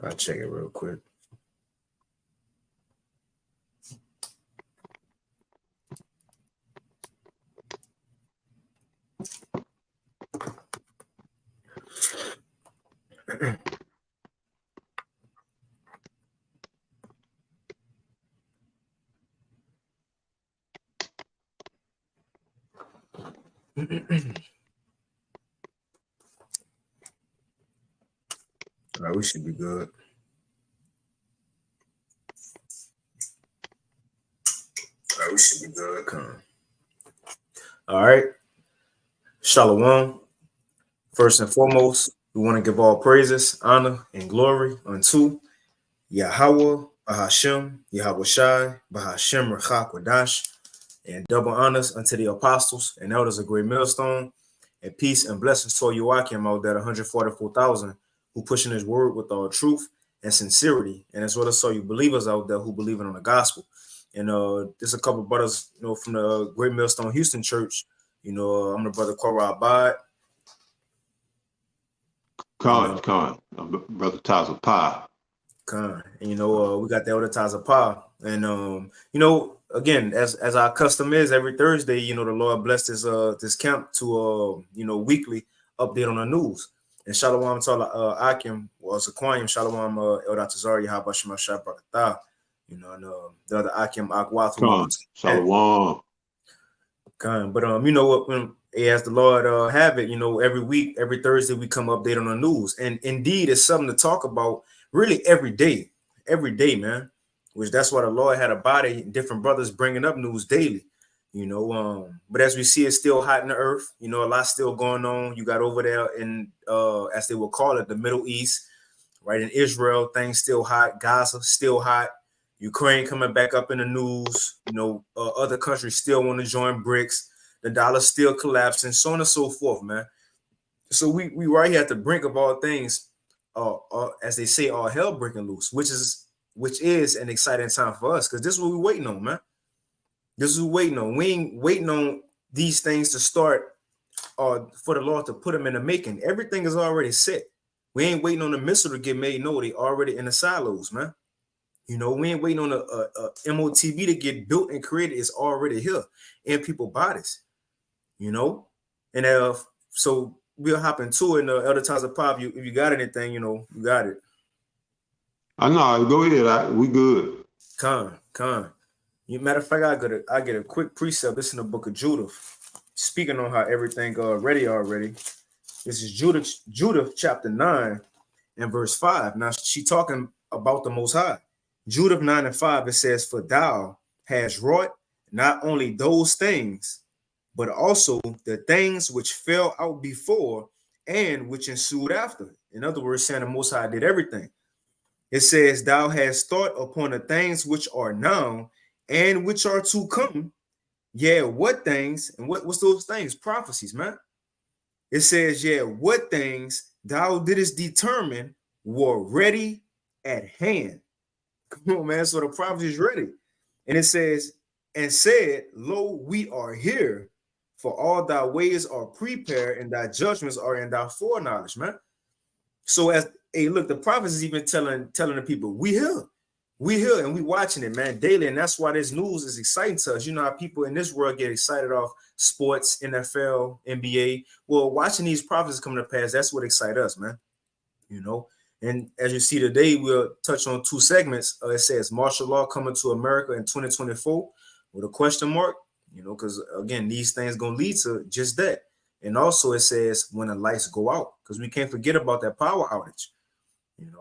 I'll check it real quick. All right, we should be good. All right, we should be good. Come on. All right. Shalom. First and foremost, we want to give all praises, honor, and glory unto Yahweh, Bahashem, Yahweh Shai, Bahashem, Rechak, Wadash, and double honors unto the apostles and elders of Great Millstone, and peace and blessings to Joachim out there, 144,000, who pushing his word with all truth and sincerity, and as well as so you believers out there who believe in on the gospel. And there's a couple brothers, from the Great Millstone Houston Church. I'm the brother Korah Abad. Brother Taza Pa. And we got the elder Taza Pa. And again, as our custom is every Thursday, the Lord blessed this camp to weekly update on the news. And Shalom to Akim was Aquarium, Shalom Elder Tazari, Habashima Shabrakata, and the other Akim Akwath. Shalom. But you know what, when as the Lord have it, every week, every Thursday we come update on the news. And indeed it's something to talk about really every day, man. Which that's why the Lord had a body, different brothers bringing up news daily, but as we see, it's still hot in the earth, a lot still going on. You got over there in, as they will call it, the Middle East, right? In Israel, things still hot. Gaza still hot. Ukraine coming back up in the news. Other countries still want to join BRICS. The dollar still collapsing, so on and so forth, man. So we right here at the brink of all things, as they say, all hell breaking loose, which is an exciting time for us, because this is what we're waiting on, man. This is what we're waiting on. We ain't waiting on these things to start for the Lord to put them in the making. Everything is already set. We ain't waiting on the missile to get made. No, they already in the silos, man. We ain't waiting on a MOTB to get built and created. It's already here in people's bodies, And so we'll hop into it. And Elder Taza Pop, if you got anything, you got it. I know. Go ahead. We good. Con. Matter of fact, I get a quick precept. This is in the book of Judith, speaking on how everything ready already. This is Judith chapter 9 and verse 5. Now she talking about the Most High. Judith 9 and 5, it says, "For thou hast wrought not only those things, but also the things which fell out before and which ensued after." In other words, saying the Most High did everything. It says, "Thou hast thought upon the things which are now and which are to come." Yeah, what things? And what's those things? Prophecies, man. It says, yeah, what things thou didst determine were ready at hand. Come on, man. So the prophecy is ready. And it says, "And said, Lo, we are here, for all thy ways are prepared, and thy judgments are in thy foreknowledge," man. So look, the prophets is even telling the people, we here, and we watching it, man, daily. And that's why this news is exciting to us. You know how people in this world get excited off sports, NFL, NBA. Well, watching these prophets come to pass, that's what excites us, man. And as you see today, we'll touch on two segments. It says martial law coming to America in 2024 with a question mark, because again, these things going to lead to just that. And also it says when the lights go out, because we can't forget about that power outage.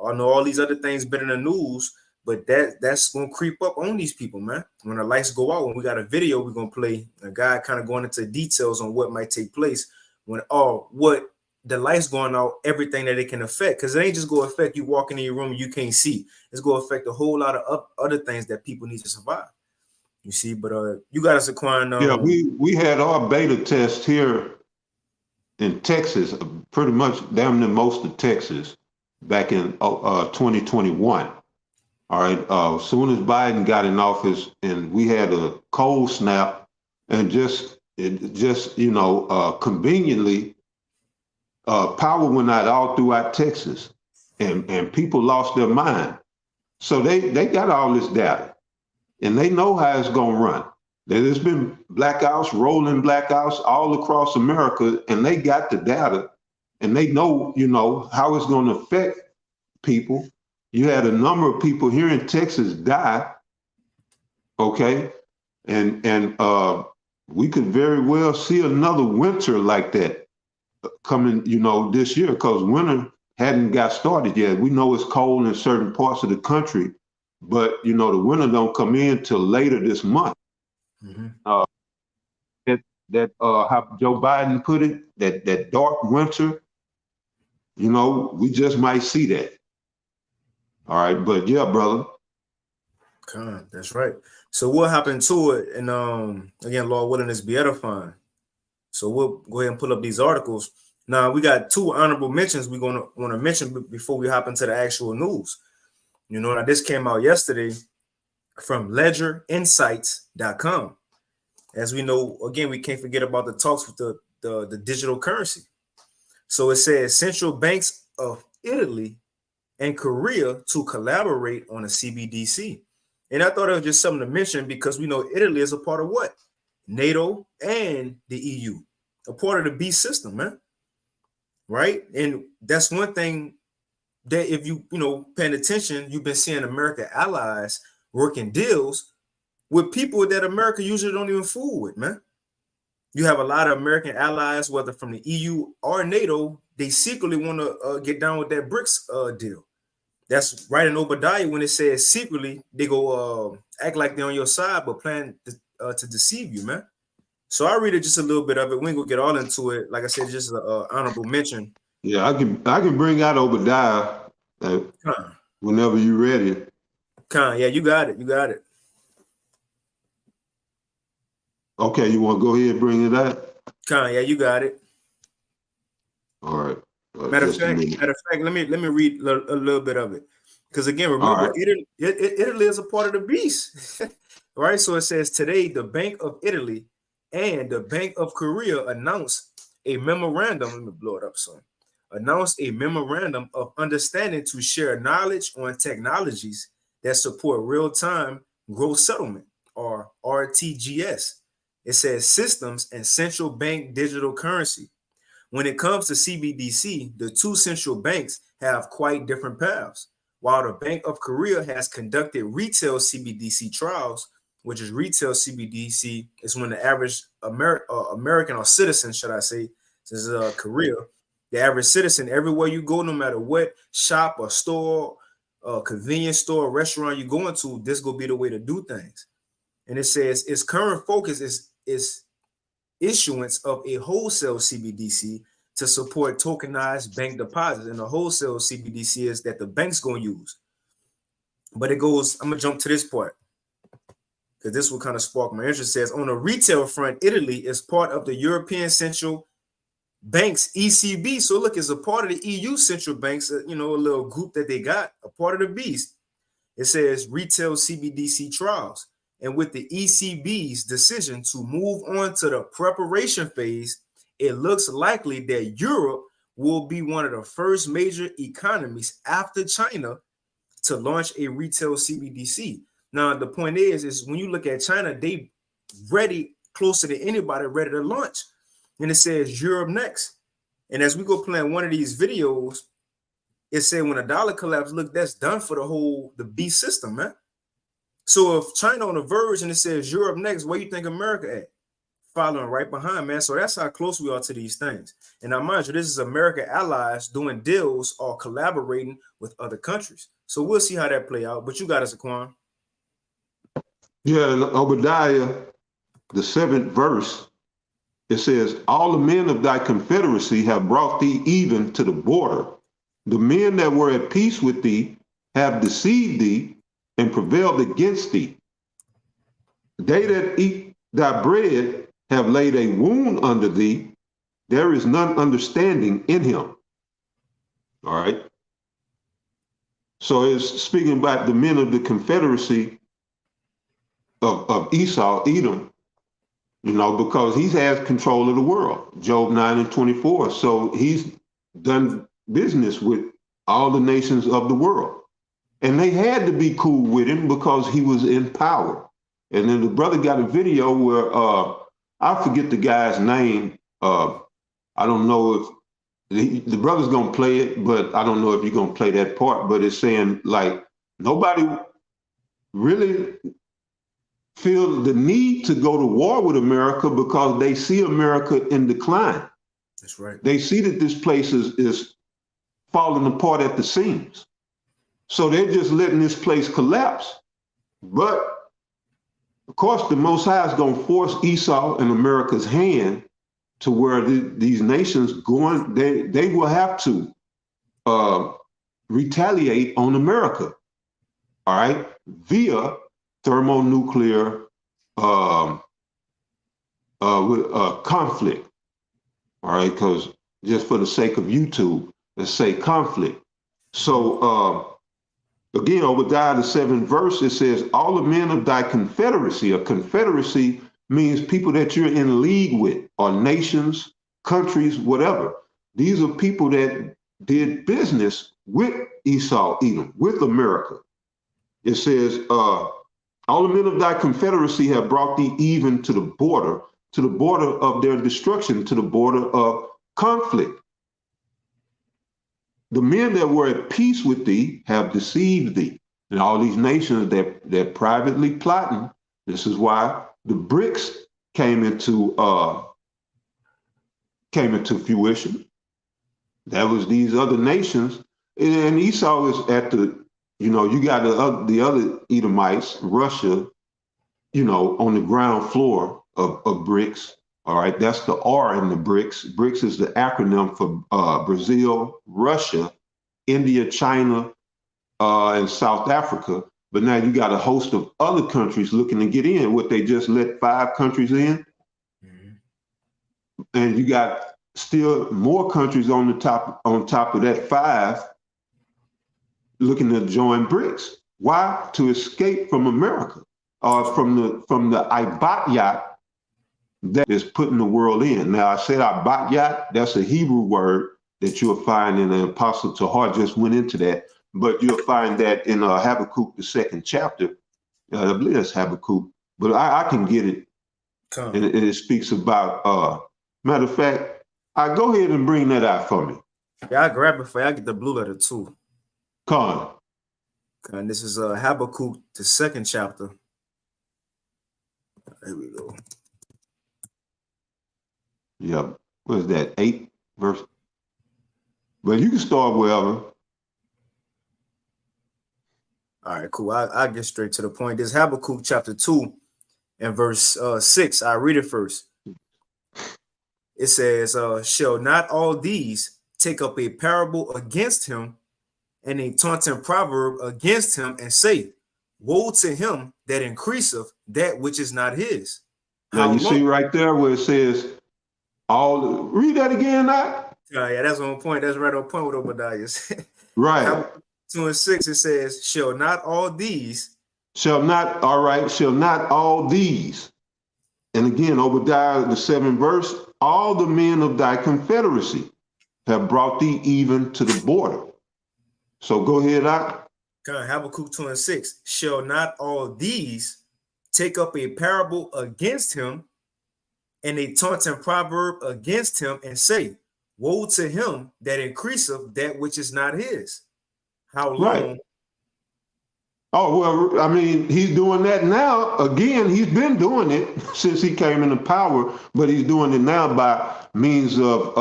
I know all these other things been in the news, but that's going to creep up on these people, man. When the lights go out, when we got a video, we're going to play a guy kind of going into details on what might take place when what the lights going out, everything that it can affect, because it ain't just going to affect you walking in your room and you can't see. It's going to affect a whole lot of other things that people need to survive. You see, but you got us acquiring. Yeah, we had our beta test here in Texas, pretty much damn near most of Texas, back in 2021. All right, as soon as Biden got in office, and we had a cold snap, and conveniently, power went out all throughout Texas. and people lost their mind. So they got all this data, and they know how it's going to run. There's been blackouts, rolling blackouts all across America, and they got the data, and they know, how it's going to affect people. You had a number of people here in Texas die, okay? And we could very well see another winter like that coming, this year, because winter hadn't got started yet. We know it's cold in certain parts of the country, but the winter don't come in till later this month. Mm-hmm. How Joe Biden put it, that dark winter, we just might see that. All right, but yeah, brother. That's right. So we'll hop into it, and again, Lord willing, this be edifying. So we'll go ahead and pull up these articles. Now we got two honorable mentions we're gonna want to mention before we hop into the actual news. Now this came out yesterday from ledgerinsights.com. As we know, again, we can't forget about the talks with the digital currency. So it says central banks of Italy and Korea to collaborate on a CBDC. And I thought it was just something to mention because we know Italy is a part of what? NATO and the EU, a part of the beast system, man. Right? And that's one thing that if you paying attention, you've been seeing American allies working deals with people that America usually don't even fool with, man. You have a lot of American allies, whether from the EU or NATO, they secretly want to get down with that BRICS deal. That's right in Obadiah when it says secretly they go act like they're on your side, but plan to deceive you, man. So I read it just a little bit of it. We ain't gonna get all into it. Like I said, just an honorable mention. Yeah, I can bring out Obadiah whenever you're ready. Yeah, you got it. You got it. Okay, you want to go ahead and bring it out? Yeah, you got it. All right. Matter of fact, let me read a little bit of it. Because again, remember, Italy is a part of the beast. Right? So it says today the Bank of Italy and the Bank of Korea announced a memorandum. Let me blow it up son. Announced a memorandum of understanding to share knowledge on technologies that support real-time gross settlement, or RTGS. It says systems and central bank digital currency. When it comes to CBDC, the two central banks have quite different paths. While the Bank of Korea has conducted retail CBDC trials, which is retail CBDC is when the average American or citizen, should I say, since Korea, the average citizen, everywhere you go, no matter what shop or store, convenience store, restaurant you go into, this will be the way to do things. And it says its current focus is issuance of a wholesale CBDC to support tokenized bank deposits. And the wholesale CBDC is that the bank's going to use. But it goes, I'm going to jump to this part because this will kind of spark my interest. It says on the retail front, Italy is part of the European Central Bank's ECB. So look, it's a part of the EU central banks, a little group that they got, a part of the beast. It says retail CBDC trials. And with the ECB's decision to move on to the preparation phase, it looks likely that Europe will be one of the first major economies after China to launch a retail CBDC. Now, the point is when you look at China, they ready closer than anybody ready to launch. And it says Europe next. And as we go playing one of these videos, it said when a dollar collapse, look, that's done for the B system, man. So if China on the verge and it says Europe next, where you think America at? Following right behind, man. So that's how close we are to these things. And now, mind you, this is American allies doing deals or collaborating with other countries. So we'll see how that play out. But you got us, Aquan. Yeah, in Obadiah, the 7th verse, it says, all the men of thy confederacy have brought thee even to the border. The men that were at peace with thee have deceived thee and prevailed against thee. They that eat thy bread have laid a wound under thee. There is none understanding in him. All right. So it's speaking about the men of the confederacy of Esau, Edom, because he has control of the world. Job 9:24. So he's done business with all the nations of the world. And they had to be cool with him because he was in power. And then the brother got a video where, I forget the guy's name. I don't know if the brother's gonna play it, but I don't know if you're gonna play that part. But it's saying like nobody really feel the need to go to war with America because they see America in decline. That's right. They see that this place is falling apart at the seams. So they're just letting this place collapse. But of course, the Most High is going to force Esau and America's hand to where these nations going, they will have to retaliate on America, all right, via thermonuclear conflict, all right, because just for the sake of YouTube, let's say conflict. So again, Obadiah the 7th verse, it says, all the men of thy confederacy. A confederacy means people that you're in league with, or nations, countries, whatever. These are people that did business with Esau, Edom, with America. It says, all the men of thy confederacy have brought thee even to the border of their destruction, to the border of conflict. The men that were at peace with thee have deceived thee. And all these nations that privately plotting, this is why the BRICS came into fruition. That was these other nations. And Esau is at the, you got the other Edomites, Russia, on the ground floor of BRICS. All right, that's the R in the BRICS. BRICS is the acronym for Brazil, Russia, India, China, and South Africa. But now you got a host of other countries looking to get in. What, they just let 5 countries in? Mm-hmm. And you got still more countries on top of that 5 looking to join BRICS. Why? To escape from America, from the Ibatyat that is putting the world in. Now, I said Abatyat, that's a Hebrew word that you'll find in the Apostle Tahar just went into that, but you'll find that in Habakkuk, the 2nd chapter. I believe that's Habakkuk, but I can get it. And it speaks about, matter of fact, I go ahead and bring that out for me. Yeah, I grab it for you. I get the blue letter too. Con. And this is Habakkuk, the 2nd chapter. There we go. Yeah, what is that, 8 verse? But you can start wherever. All right, cool. I'll get straight to the point. This is Habakkuk chapter 2 and verse 6. I read it first. It says, shall not all these take up a parable against him and a taunting proverb against him and say, woe to him that increaseth that which is not his. Now you see right there where it says, read that again, Matt. Yeah, that's on point. That's right on point with Obadiah. Right. 2 and 6, it says, shall not all these. Shall not all these. And again, Obadiah, the 7th verse, all the men of thy confederacy have brought thee even to the border. So go ahead, Habakkuk 2 and 6, shall not all these take up a parable against him and a taunting proverb against him and say, woe to him that increaseth that which is not his. How long? Right. Oh, well, I mean, he's doing that now. Again, he's been doing it since he came into power, but he's doing it now by means of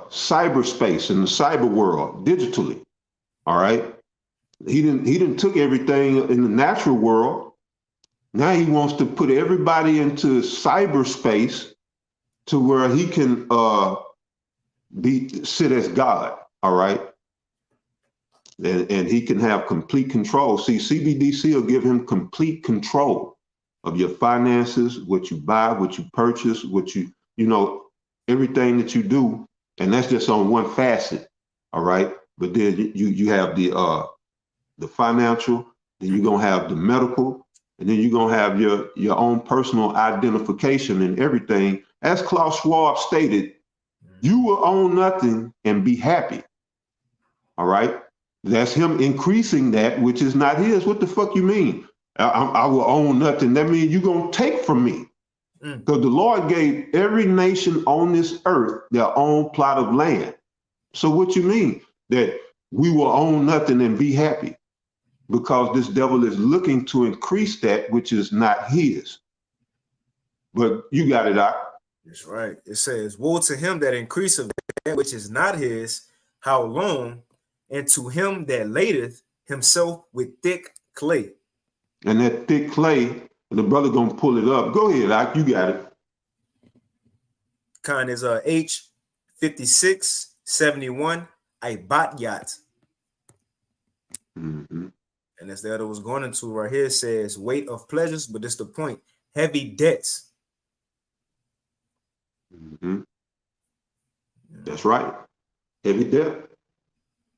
cyberspace in the cyber world, digitally. All right. He didn't took everything in the natural world. Now he wants to put everybody into cyberspace to where he can sit as God. All right. And he can have complete control. See, CBDC will give him complete control of your finances, what you buy, what you purchase, what everything that you do. And that's just on one facet. All right. But then you have the financial, then you're going to have the medical, and then you're going to have your own personal identification and everything. As Klaus Schwab stated, you will own nothing and be happy. All right. That's him increasing that which is not his. What the fuck you mean? I will own nothing. That means you're going to take from me. Because the Lord gave every nation on this earth their own plot of land. So what you mean? That we will own nothing and be happy? Because this devil is looking to increase that which is not his. But you got it out. That's right. It says, woe to him that increaseth that which is not his, how long? And to him that ladeth himself with thick clay. And that thick clay, the brother gonna pull it up. Go ahead, Ike, you got it. Kind is H5671 Ibat Yacht. Mm-hmm. And that's the other was going into right here. It says weight of pleasures, but this the point. Heavy debts. Mm-hmm. That's right. Heavy debt.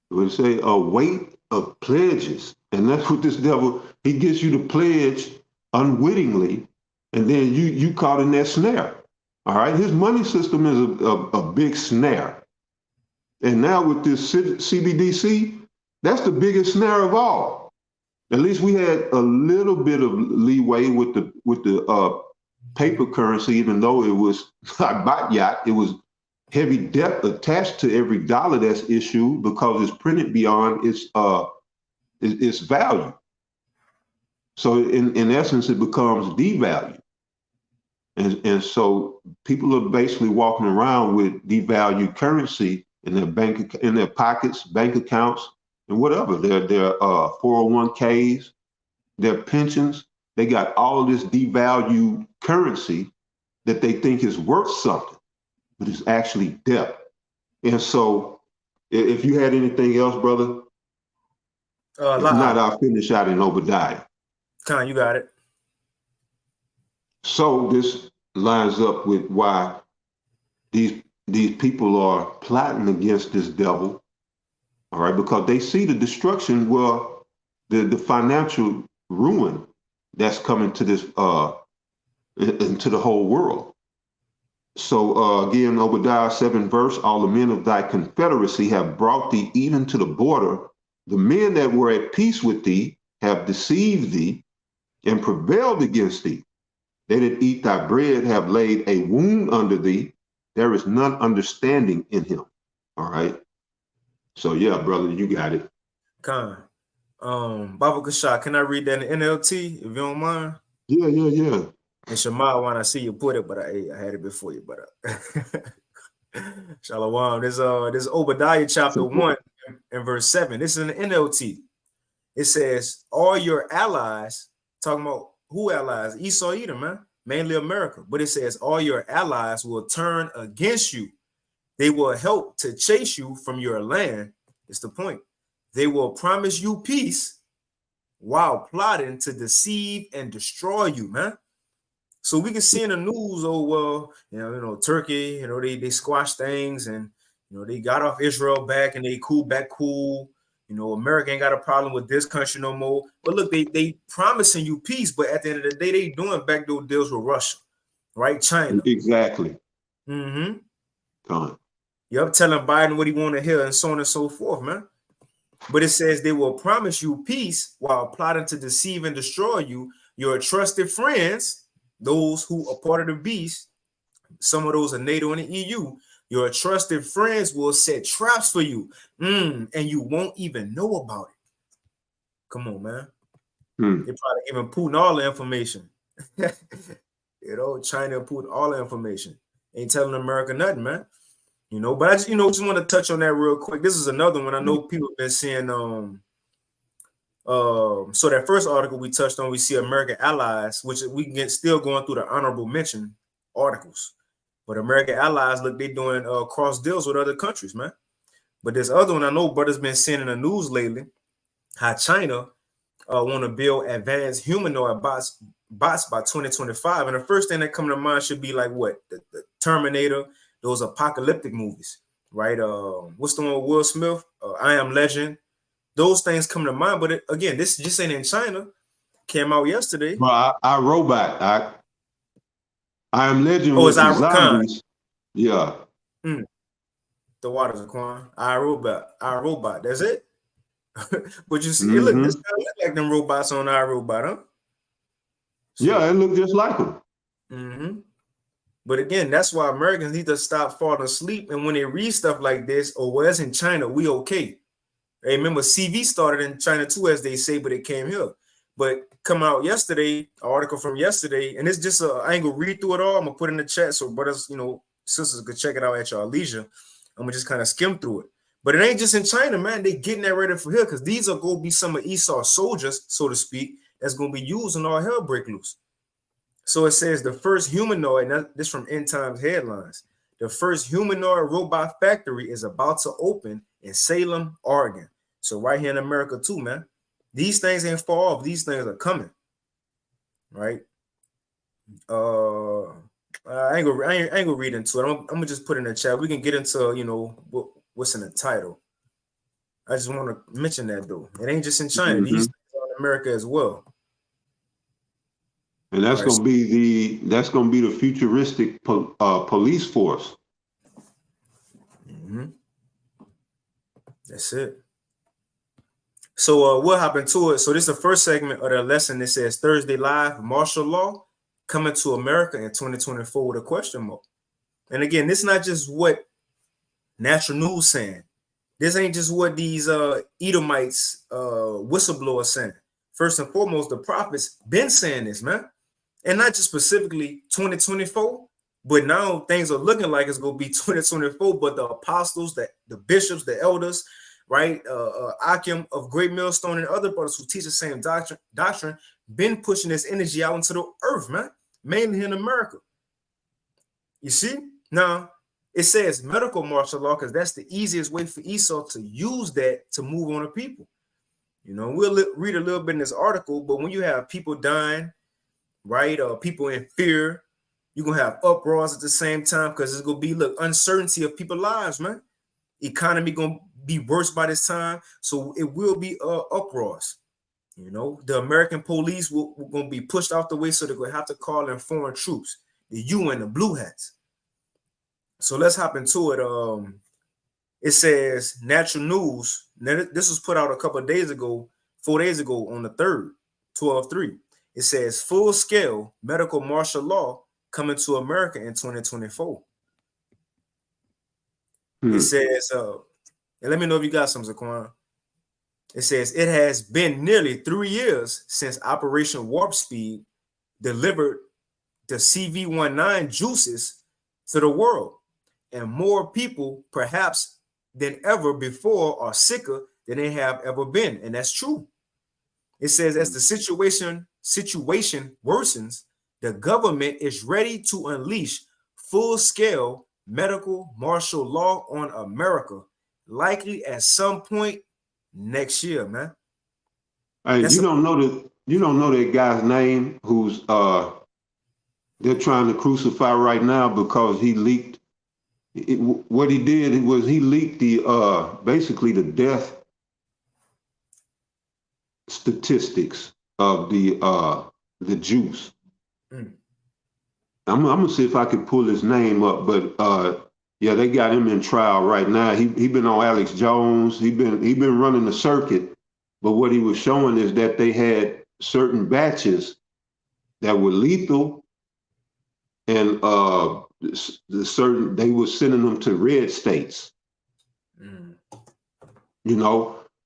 It would say a weight of pledges. And that's what this devil, he gets you to pledge unwittingly, and then you caught in that snare. All right. His money system is a big snare. And now with this CBDC, that's the biggest snare of all. At least we had a little bit of leeway with the paper currency, even though it was not yacht, it was heavy debt attached to every dollar that's issued because it's printed beyond its value. So in essence, it becomes devalued. And so people are basically walking around with devalued currency in their pockets, bank accounts, and whatever. Their 401ks, their pensions. They got all of this devalued currency that they think is worth something, but it's actually debt. And so if you had anything else, brother, if not, I'll finish out in Obadiah. You got it. So this lines up with why these people are plotting against this devil, all right, because they see the destruction, well, the financial ruin that's coming to this into the whole world. So again, Obadiah 7 verse, all the men of thy confederacy have brought thee even to the border. The men that were at peace with thee have deceived thee and prevailed against thee. They that eat thy bread have laid a wound under thee. There is none understanding in him. All right. So yeah, brother, you got it. Baba Kashah, can I read that in NLT if you don't mind? Yeah. And Shema, when I see you put it, but I had it before you, but Shalom. This Obadiah chapter 1 and verse 7. This is an NLT. It says, all your allies, talking about who allies? Esau, Edom, man, mainly America. But it says all your allies will turn against you. They will help to chase you from your land. It's the point. They will promise you peace while plotting to deceive and destroy you, man. So we can see in the news, oh, well, you know, Turkey, they squashed things and, they got off Israel back and they back cool. America ain't got a problem with this country no more. But look, they promising you peace, but at the end of the day, they doing backdoor deals with Russia, right? China. Exactly. Mm-hmm. Gone. Yep, telling Biden what he want to hear and so on and so forth, man. But it says they will promise you peace while plotting to deceive and destroy you. Your trusted friends, those who are part of the beast, some of those are NATO and the EU, your trusted friends will set traps for you, and you won't even know about it. Come on, man. They probably giving Putin all the information. China and Putin all the information. Ain't telling America nothing, man. But I just, just want to touch on that real quick. This is another one I know people have been seeing. So that first article we touched on, we see American allies, which we can get still going through the honorable mention articles. But American allies, look, they doing cross deals with other countries, man. But this other one I know brothers been seeing in the news lately, how China want to build advanced humanoid bots by 2025. And the first thing that come to mind should be like what? The Terminator, those apocalyptic movies, right? What's the one with Will Smith? I Am Legend. Those things come to mind. But again, this just ain't in China. Came out yesterday. Well, I Robot. I Am Legend. Oh, it's zombies. Yeah. The Waters of Quan. I Robot. That's it. But you see, it look this Mm-hmm. kind of look like them robots on our robot, huh? Yeah, So, it looked just like them. mm-hmm. But again, that's why Americans need to stop falling asleep. And when they read stuff like this, or well, it's in China, we okay. Hey, remember, CV started in China too, as they say, but it came here. But come out yesterday, an article from yesterday, and it's just I ain't gonna read through it all. I'm gonna put it in the chat so brothers, sisters could check it out at your leisure. I'm gonna just kind of skim through it. But it ain't just in China, man. They getting that ready for here because these are gonna be some of Esau's soldiers, so to speak, that's gonna be used when all hell break loose. So it says the first humanoid, now this from End Times headlines. The first humanoid robot factory is about to open in Salem, Oregon. So right here in America too, man. These things ain't far off. These things are coming, right? I ain't gonna read into it. I'm gonna just put in the chat. We can get into what's in the title. I just want to mention that though. It ain't just in China. Mm-hmm. These things are in America as well. And that's All right. gonna be the futuristic police force. Mm-hmm. That's it. So we'll hop into it. So this is the first segment of the lesson. It says Thursday Live martial law coming to America in 2024 with a question mark. And again, this is not just what Natural News saying. This ain't just what these Edomites whistleblowers saying. First and foremost, the prophets been saying this, man. And not just specifically 2024, but now things are looking like it's gonna be 2024. But the apostles, the bishops, the elders, right? Akim of Great Millstone and other brothers who teach the same doctrine, been pushing this energy out into the earth, man, mainly in America. You see? Now, it says medical martial law because that's the easiest way for Esau to use that to move on to people. We'll read a little bit in this article, but when you have people dying, right, or people in fear, you're going to have uproars at the same time because it's going to be, uncertainty of people's lives, man. Economy going to be worse by this time, so it will be uproars. The American police will going to be pushed out the way, so they're going to have to call in foreign troops, the UN, the blue hats. So let's hop into it. It says Natural News. Now, this was put out a couple of days ago, 4 days ago on the 3rd, 12/3. It says full-scale medical martial law coming to America in 2024. It says, and let me know if you got some, Zaquan. It says it has been nearly 3 years since Operation Warp Speed delivered the CV19 juices to the world, and more people, perhaps than ever before, are sicker than they have ever been, and that's true. It says as the situation worsens, the government is ready to unleash full-scale medical martial law on America, likely at some point next year, man. Hey, you don't know that guy's name who's they're trying to crucify right now because he leaked. What he did was he leaked the basically the death statistics of the juice. I'm gonna see if I can pull his name up, but yeah, they got him in trial right now. He been on Alex Jones. He been running the circuit, but what he was showing is that they had certain batches that were lethal, and they were sending them to red states. And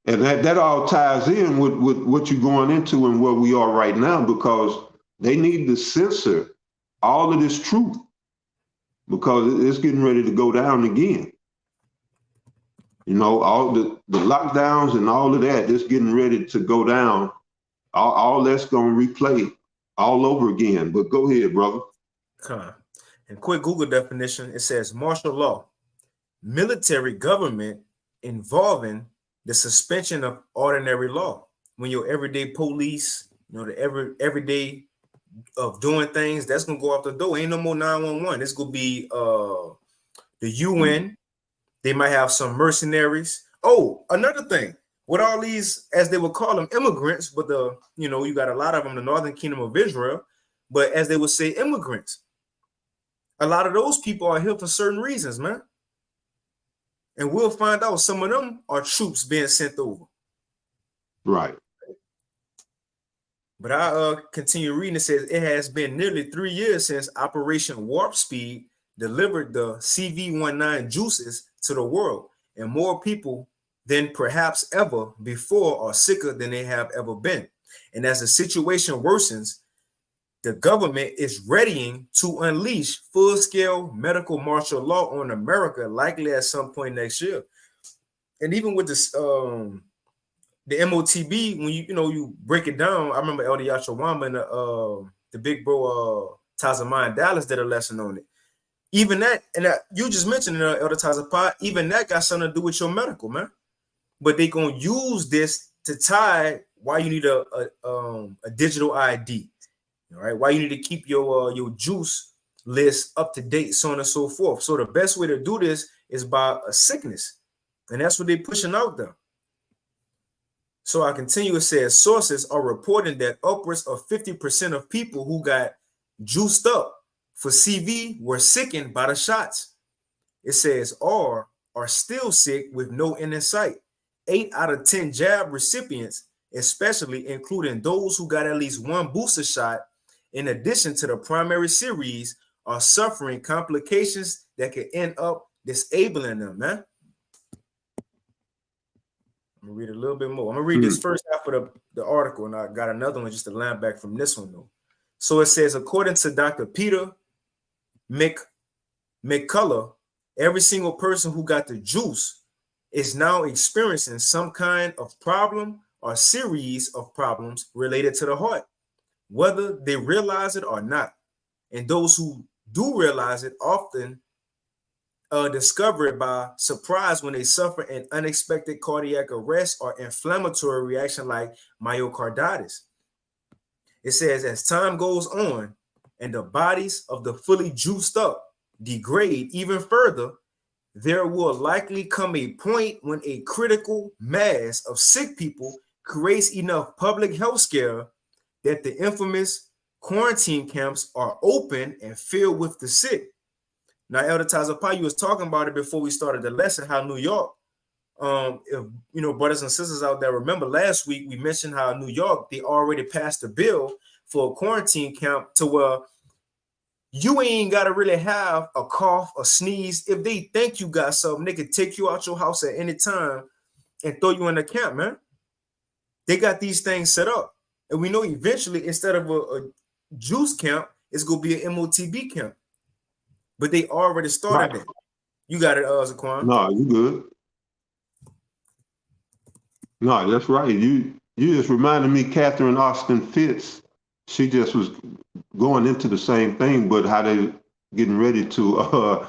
that all ties in with what you're going into and where we are right now, because they need to censor all of this truth because it's getting ready to go down again. All the lockdowns and all of that, it's getting ready to go down. All that's going to replay all over again. But go ahead, brother. And quick Google definition, it says martial law, military government involving the suspension of ordinary law. When your everyday police, the everyday of doing things, that's gonna go out the door. Ain't no more 911. It's gonna be the UN. They might have some mercenaries. Oh, another thing, with all these, as they would call them, immigrants, but you got a lot of them in the Northern Kingdom of Israel, but as they would say, immigrants. A lot of those people are here for certain reasons, man. And we'll find out some of them are troops being sent over. Right. But I continue reading. It says it has been nearly 3 years since Operation Warp Speed delivered the CV-19 juices to the world, and more people than perhaps ever before are sicker than they have ever been. And as the situation worsens, the government is readying to unleash full-scale medical martial law on America, likely at some point next year. And even with this, the MOTB, when you break it down, I remember Elder Yashawamba and the big bro Tazamai Dallas did a lesson on it. Even that, and you just mentioned Elder Tazapai, even that got something to do with your medical, man. But they gonna use this to tie why you need a digital ID, all right? Why you need to keep your juice list up to date, so on and so forth. So the best way to do this is by a sickness, and that's what they're pushing out there. So I continue. It says sources are reporting that upwards of 50% of people who got juiced up for CV were sickened by the shots. It says are still sick with no end in sight. 8 out of 10 jab recipients, especially including those who got at least one booster shot, in addition to the primary series, are suffering complications that could end up disabling them, man. I'm gonna read a little bit more. I'm gonna read this first half of the article, and I got another one just to line back from this one though. So it says, according to Dr. Peter McCullough, every single person who got the juice is now experiencing some kind of problem or series of problems related to the heart, whether they realize it or not. And those who do realize it often discover it by surprise when they suffer an unexpected cardiac arrest or inflammatory reaction like myocarditis. It says, as time goes on and the bodies of the fully juiced up degrade even further, there will likely come a point when a critical mass of sick people creates enough public health scare that the infamous quarantine camps are open and filled with the sick. Now, Elder Tazapai, you was talking about it before we started the lesson, how New York, if brothers and sisters out there remember last week, we mentioned how New York, they already passed a bill for a quarantine camp to where you ain't got to really have a cough, a sneeze. If they think you got something, they could take you out your house at any time and throw you in the camp, man. They got these things set up. And we know eventually, instead of a juice camp, it's going to be an MOTB camp. But they already started it. You got it, Zaquan. No, you good. No, that's right. You just reminded me, Catherine Austin Fitz. She just was going into the same thing, but how they getting ready to,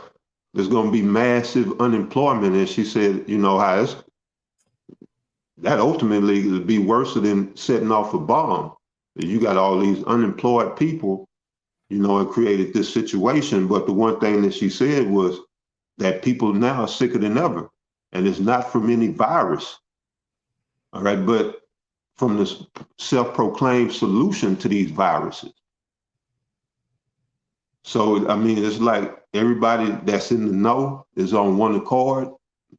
there's going to be massive unemployment. And she said, how that ultimately would be worse than setting off a bomb. You got all these unemployed people, and created this situation. But the one thing that she said was that people now are sicker than ever. And it's not from any virus. All right, but from this self-proclaimed solution to these viruses. So, I mean, it's like everybody that's in the know is on one accord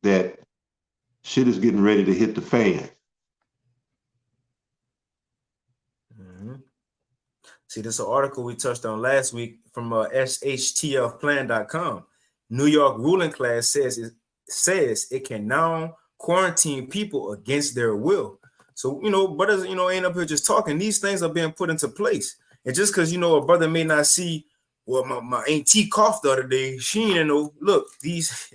that shit is getting ready to hit the fan. Mm-hmm. See, this is an article we touched on last week from shtfplan.com. New York ruling class says it can now quarantine people against their will. So, brothers, ain't up here just talking. These things are being put into place. And just because, a brother may not see, well, my auntie coughed the other day, she ain't look, these,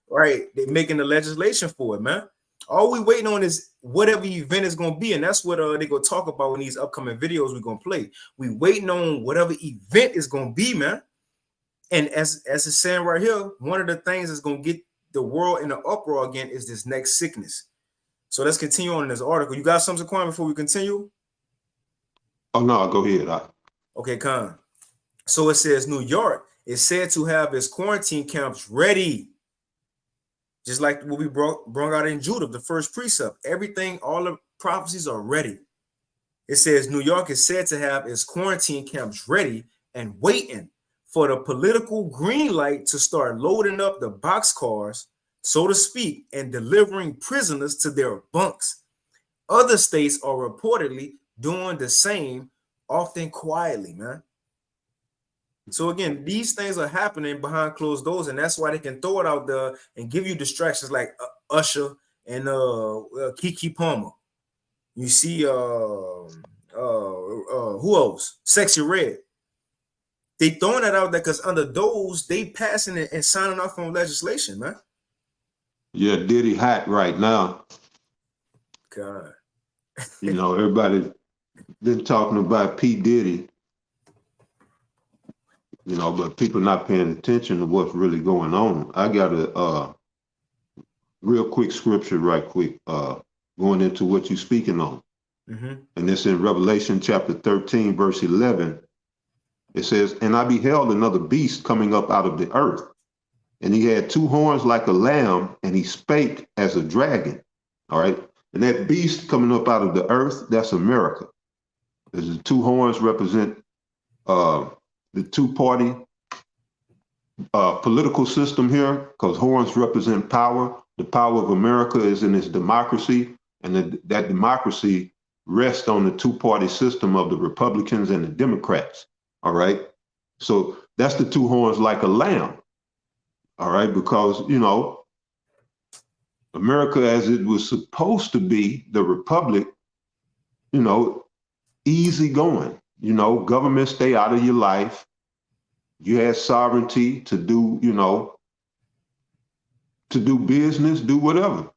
right, they're making the legislation for it, man. All we waiting on is whatever event is going to be. And that's what they're going to talk about in these upcoming videos we're going to play. We waiting on whatever event is going to be, man. And as it's saying right here, one of the things that's going to get the world in an uproar again is this next sickness. So let's continue on in this article. You got something, Quan, before we continue? Oh, no, go ahead. Okay, Con. So it says New York is said to have its quarantine camps ready. Just like what we brought out in Judah, the first precept. Everything, all the prophecies are ready. It says New York is said to have its quarantine camps ready and waiting for the political green light to start loading up the boxcars, so to speak, and delivering prisoners to their bunks. Other states are reportedly doing the same, often quietly, man. So again, these things are happening behind closed doors, and that's why they can throw it out there and give you distractions like Usher and Kiki Palmer. You see, who else? Sexy Red. They throwing that out there because under those, they passing it and signing off on legislation, man. Yeah, Diddy hot right now. God. You know, everybody been talking about P. Diddy, you know, but people not paying attention to what's really going on. I got a real quick scripture right quick, going into what you're speaking on. Mm-hmm. And it's in Revelation chapter 13, verse 11. It says, and I beheld another beast coming up out of the earth. And he had two horns like a lamb, and he spake as a dragon. All right. And that beast coming up out of the earth, that's America. The two horns represent the two-party political system here, because horns represent power. The power of America is in its democracy, and that democracy rests on the two-party system of the Republicans and the Democrats. All right. So that's the two horns like a lamb. All right. Because, you know, America, as it was supposed to be, the republic, you know, easy going, you know, government stay out of your life. You had sovereignty to do, you know, to do business, do whatever,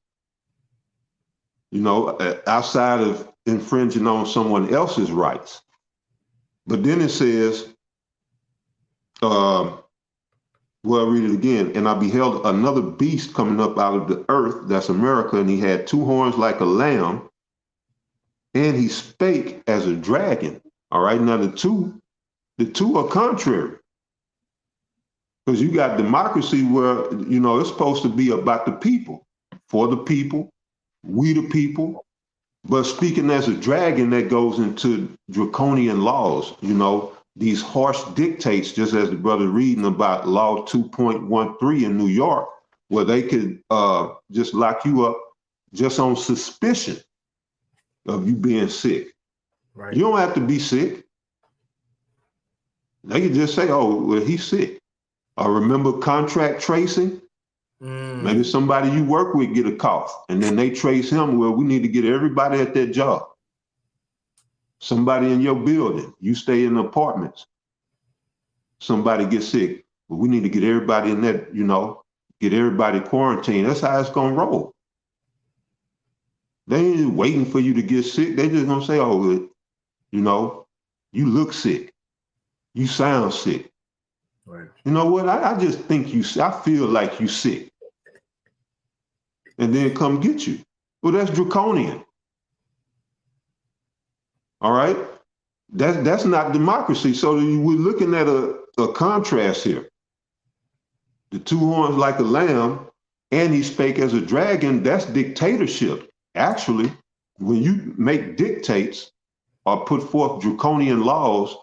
you know, outside of infringing on someone else's rights. But then it says, well, I'll read it again. And I beheld another beast coming up out of the earth, that's America, and he had two horns like a lamb, and he spake as a dragon. All right, now the two are contrary. Because you got democracy where, you know, it's supposed to be about the people, for the people, we the people. But speaking as a dragon, that goes into draconian laws, you know, these harsh dictates, just as the brother reading about Law 2.13 in New York, where they could just lock you up just on suspicion of you being sick. Right. You don't have to be sick. They could just say, oh, well, he's sick. Remember contract tracing? Maybe somebody you work with get a cough, and then they trace him. Well, we need to get everybody at that job. Somebody in your building, you stay in apartments. Somebody gets sick, but we need to get everybody in that, you know, get everybody quarantined. That's how it's gonna roll. They ain't waiting for you to get sick. They just gonna say, oh, you know, you look sick. You sound sick. Right. You know what? I just think I feel like you sick. And then come get you. Well, that's draconian. All right? That's not democracy. So we're looking at a contrast here. The two horns like a lamb, and he spake as a dragon, that's dictatorship. Actually, when you make dictates or put forth draconian laws,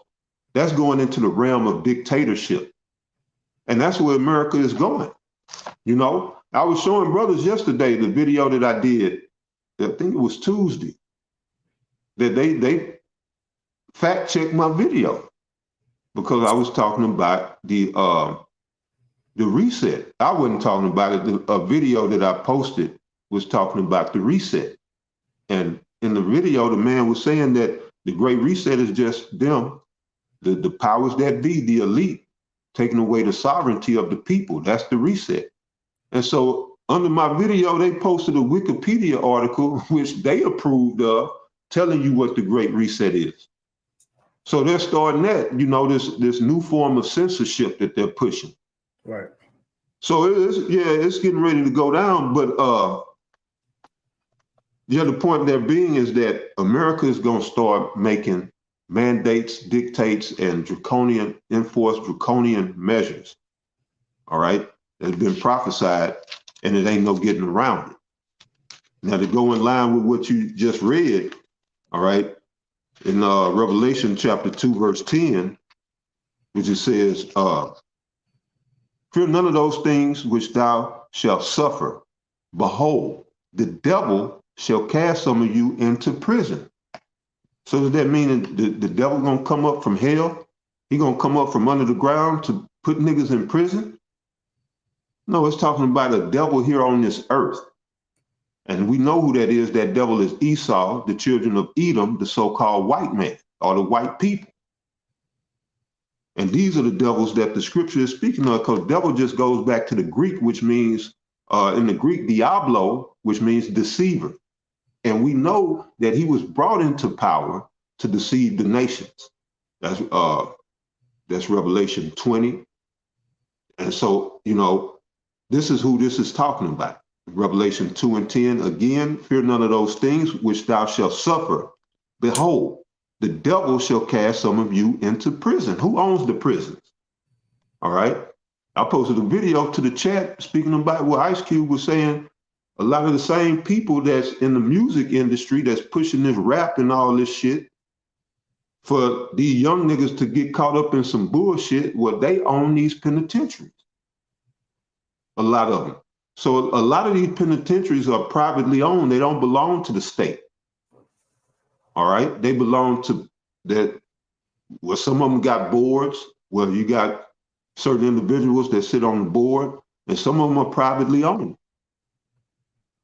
that's going into the realm of dictatorship. And that's where America is going. You know, I was showing brothers yesterday the video that I did, I think it was Tuesday, that they fact checked my video because I was talking about the reset. I wasn't talking about it. A video that I posted was talking about the reset. And in the video, the man was saying that the Great Reset is just them, the powers that be, the elite, taking away the sovereignty of the people. That's the reset. And so under my video, they posted a Wikipedia article, which they approved of, telling you what the Great Reset is. So they're starting that, you know, this new form of censorship that they're pushing. Right. So it's getting ready to go down. But the point there being is that America is going to start making mandates, dictates, and enforce draconian measures. All right, that's been prophesied, and it ain't no getting around it. Now, to go in line with what you just read, all right, in Revelation chapter 2, verse 10, which it says, fear none of those things which thou shalt suffer. Behold, the devil shall cast some of you into prison. So does that mean the devil gonna come up from hell? He gonna come up from under the ground to put niggas in prison? No, it's talking about a devil here on this earth. And we know who that is. That devil is Esau, the children of Edom, the so-called white man, or the white people. And these are the devils that the scripture is speaking of, because devil just goes back to the Greek, which means, in the Greek, diablo, which means deceiver. And we know that he was brought into power to deceive the nations. That's Revelation 20. And so, this is who this is talking about. Revelation 2 and 10, again, fear none of those things which thou shalt suffer. Behold, the devil shall cast some of you into prison. Who owns the prisons? All right. I posted a video to the chat speaking about what Ice Cube was saying. A lot of the same people that's in the music industry that's pushing this rap and all this shit for these young niggas to get caught up in some bullshit where they own these penitentiaries. A lot of them. So a lot of these penitentiaries are privately owned. They don't belong to the state. All right. They belong to that. Well, some of them got boards. Well, you got certain individuals that sit on the board, and some of them are privately owned.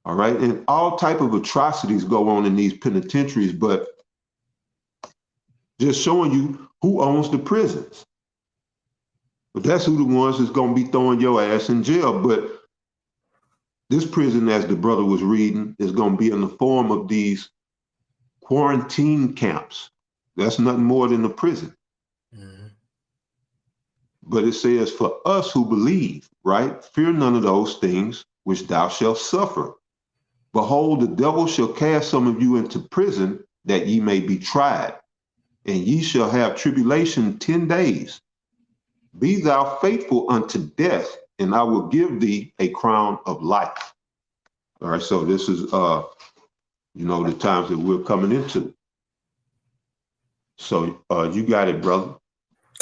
All right. And all type of atrocities go on in these penitentiaries, but just showing you who owns the prisons. But that's who the ones that's going to be throwing your ass in jail. But this prison, as the brother was reading, is going to be in the form of these quarantine camps. That's nothing more than a prison. Mm-hmm. But it says, for us who believe, right? Fear none of those things which thou shalt suffer. Behold, the devil shall cast some of you into prison, that ye may be tried. And ye shall have tribulation 10 days. Be thou faithful unto death, and I will give thee a crown of life. All right, so this is, the times that we're coming into. So you got it, brother.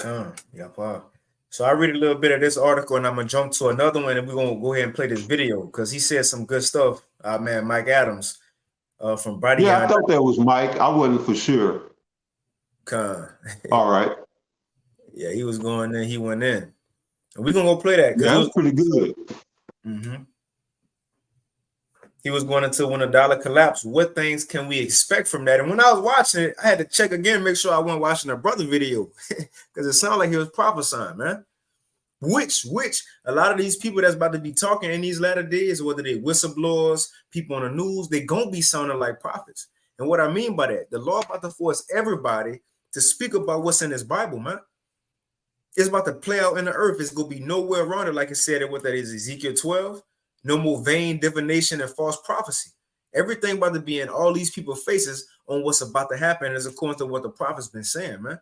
Yeah, wow. So I read a little bit of this article, and I'm going to jump to another one, and we're going to go ahead and play this video, because he said some good stuff. Man, Mike Adams from Body. Yeah, I thought that was Mike. I wasn't for sure. All right. Yeah, he was going in. He went in. And we're going to go play that. Yeah, that's pretty good. Mm-hmm. He was going into when the dollar collapsed. What things can we expect from that? And when I was watching it, I had to check again, make sure I wasn't watching a brother video, because it sounded like he was prophesying, man. Which a lot of these people that's about to be talking in these latter days, whether they whistleblowers, people on the news, they gonna be sounding like prophets. And what I mean by that, the Lord about to force everybody to speak about what's in this Bible, man. It's about to play out in the earth. It's gonna be nowhere around it, like it said. What that is, Ezekiel 12. No more vain divination and false prophecy. Everything about to be in all these people's faces on what's about to happen is according to what the prophet's been saying, man.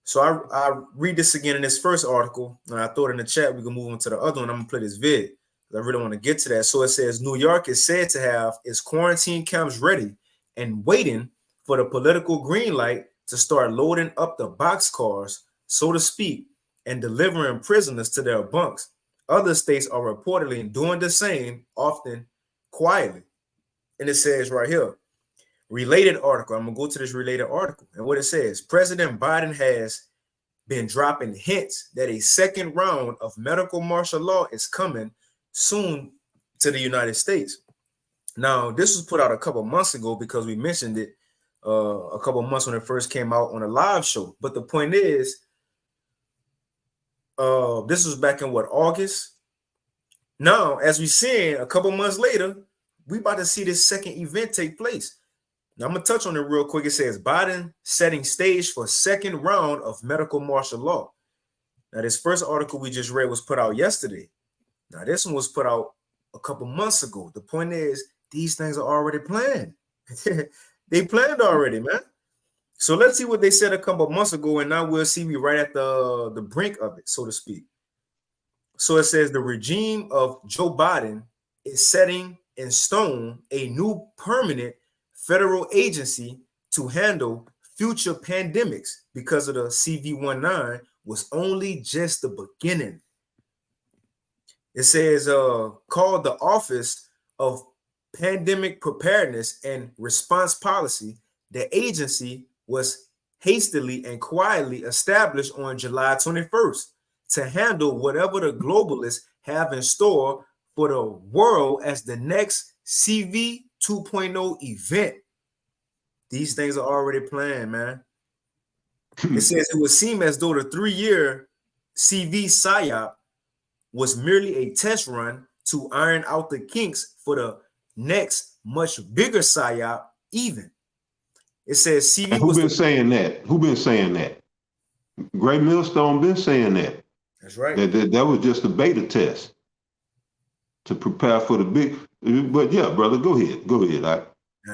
So I read this again in this first article, and I throw it in the chat. We can move on to the other one. I'm gonna play this vid. I really want to get to that. So it says New York is said to have its quarantine camps ready and waiting for the political green light to start loading up the boxcars, so to speak, and delivering prisoners to their bunks. Other states are reportedly doing the same, often quietly. And it says right here, related article. I'm going to go to this related article. And what it says, President Biden has been dropping hints that a second round of medical martial law is coming soon to the United States. Now, this was put out a couple months ago because we mentioned it a couple months when it first came out on a live show. But the point is, this was back in August. Now, as we see, a couple months later, we about to see this second event take place. Now, I'm going to touch on it real quick. It says Biden setting stage for second round of medical martial law. Now, this first article we just read was put out yesterday. Now, this one was put out a couple months ago. The point is, these things are already planned. They planned already, man. So let's see what they said a couple months ago, and now we'll see me right at the brink of it, so to speak. So it says the regime of Joe Biden is setting in stone a new permanent federal agency to handle future pandemics because of the CV-19 was only just the beginning. It says called the Office of Pandemic Preparedness and Response Policy, the agency was hastily and quietly established on July 21st to handle whatever the globalists have in store for the world as the next CV 2.0 event. These things are already planned, man. It says it would seem as though the 3-year CV PSYOP was merely a test run to iron out the kinks for the next much bigger PSYOP even. It says CV and who was been saying that? Who been saying that? Gray Millstone been saying that. That's right. That was just a beta test to prepare for the big. But yeah, brother, go ahead. Go ahead. Yeah,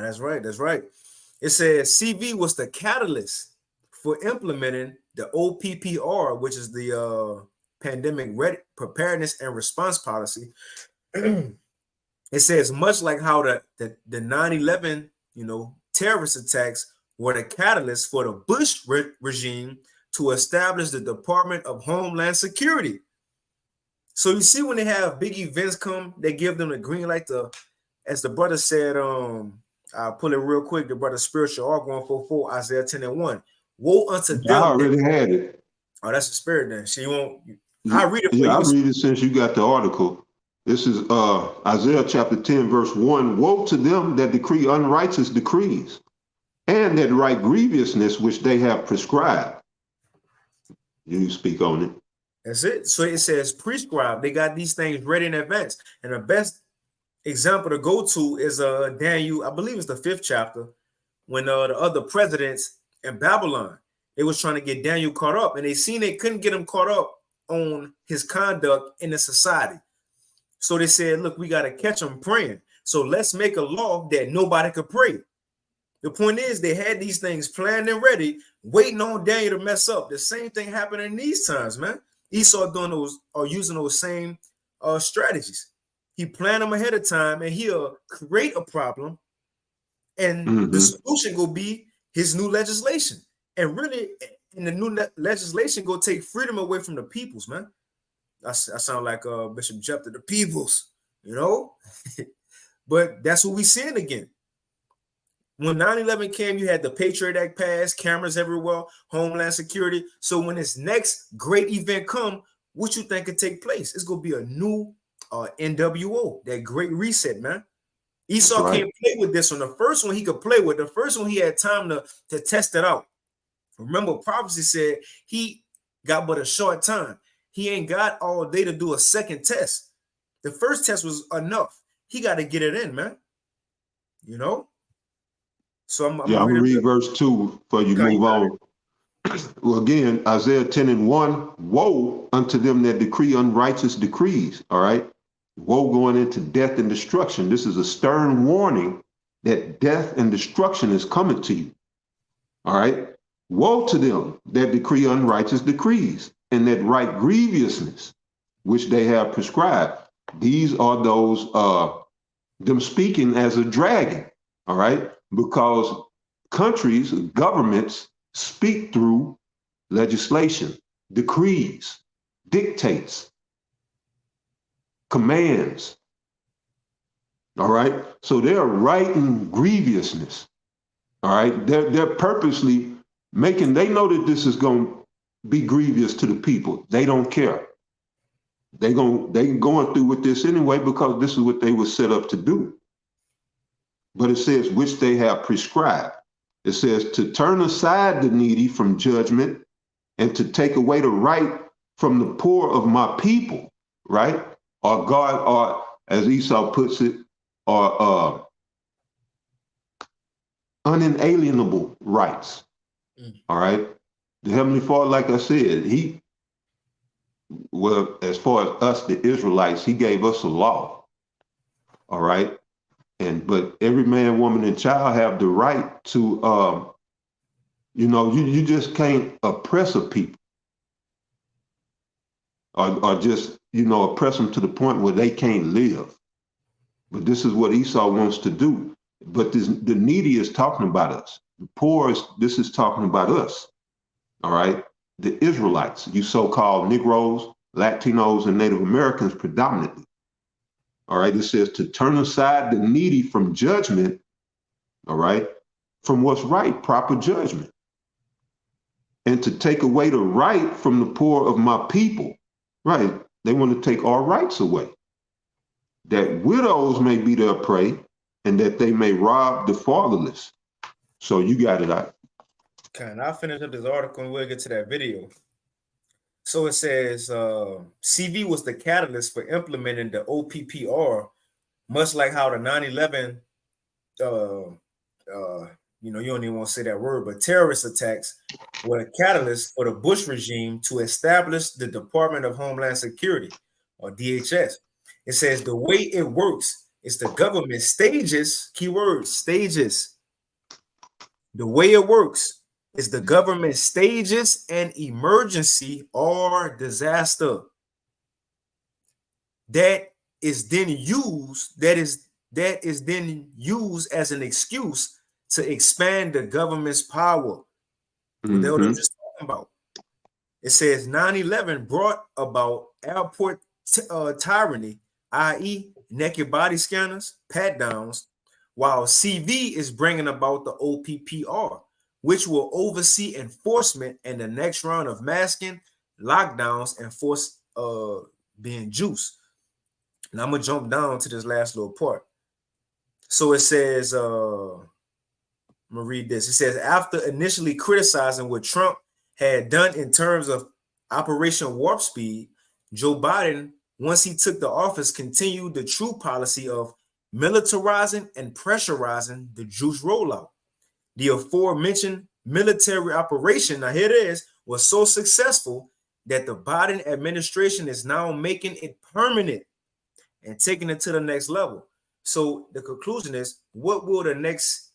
that's right. That's right. It says CV was the catalyst for implementing the OPPR, which is the Pandemic Preparedness and Response Policy. It says much like how the 9/11, terrorist attacks were the catalyst for the Bush regime to establish the Department of Homeland Security. So you see, when they have big events come, they give them the green light to, as the brother said, I'll pull it real quick. The brother Spiritual Ark 144, Isaiah 10:1. Woe unto them. I already had it. Oh, that's the spirit then. So you won't. I'll read it for you. you. I'll read it since you got the article. This is Isaiah chapter 10, verse 1. Woe to them that decree unrighteous decrees, and that write grievousness which they have prescribed. You speak on it. That's it. So it says prescribed. They got these things ready in advance. And the best example to go to is Daniel, I believe it's the 5th chapter, when the other presidents in Babylon, they was trying to get Daniel caught up, and they seen they couldn't get him caught up on his conduct in the society. So they said, look, we got to catch him praying. So let's make a law that nobody could pray. The point is, they had these things planned and ready, waiting on Daniel to mess up. The same thing happened in these times, man. Esau doing those or using those same strategies. He planned them ahead of time, and he'll create a problem, and the solution will be his new legislation. And really, in the new legislation, go take freedom away from the peoples, man. I sound like Bishop Jephthah, the peoples, but that's what we seeing again. When 9/11 came, you had the Patriot Act passed, cameras everywhere, Homeland Security. So when this next great event come, what you think could take place? It's gonna be a new NWO, that great reset, man. Esau can't play with this one. The first one he could play with. The first one he had time to test it out. Remember, prophecy said he got but a short time. He ain't got all day to do a second test. The first test was enough. He got to get it in, man. So I'm gonna read verse 2 before you move on. Well, again, Isaiah 10:1. Woe unto them that decree unrighteous decrees. All right. Woe going into death and destruction. This is a stern warning that death and destruction is coming to you. All right. Woe to them that decree unrighteous decrees, and that write grievousness, which they have prescribed. These are those, them speaking as a dragon, all right? Because countries, governments speak through legislation, decrees, dictates, commands, all right? So they're writing grievousness, all right? They're purposely they know that this is going to be grievous to the people. They don't care. They going through with this anyway because this is what they were set up to do. But it says, which they have prescribed. It says to turn aside the needy from judgment and to take away the right from the poor of my people, right? Or God, or as Esau puts it, or unalienable rights. All right. The Heavenly Father, like I said, as far as us, the Israelites, he gave us a law. All right. But every man, woman, and child have the right to, you just can't oppress a people or just, oppress them to the point where they can't live. But this is what Esau wants to do. But the needy is talking about us. The poor this is talking about us. All right. The Israelites, you so-called Negroes, Latinos, and Native Americans predominantly. All right, it says to turn aside the needy from judgment, all right, from what's right, proper judgment, and to take away the right from the poor of my people. Right, they want to take our rights away, that widows may be their prey, and that they may rob the fatherless. So you got it out. Okay, and I'll finish up this article and we'll get to that video. So it says CV was the catalyst for implementing the OPPR, much like how the 9/11, you don't even want to say that word, but terrorist attacks were a catalyst for the Bush regime to establish the Department of Homeland Security, or DHS. It says the way it works is the government stages, keyword stages. The way it works is the government stages an emergency or disaster that is then used as an excuse to expand the government's power. What the hell they just talking about? It says 9/11 brought about airport tyranny, i.e., naked body scanners, pat downs, while CV is bringing about the OPPR, which will oversee enforcement and the next round of masking, lockdowns, and force being juiced. Now I'm gonna jump down to this last little part. So it says, I'm gonna read this. It says, after initially criticizing what Trump had done in terms of Operation Warp Speed, Joe Biden, once he took the office, continued the true policy of militarizing and pressurizing the juice rollout. The aforementioned military operation, now here it is, was so successful that the Biden administration is now making it permanent and taking it to the next level. So the conclusion is, what will the next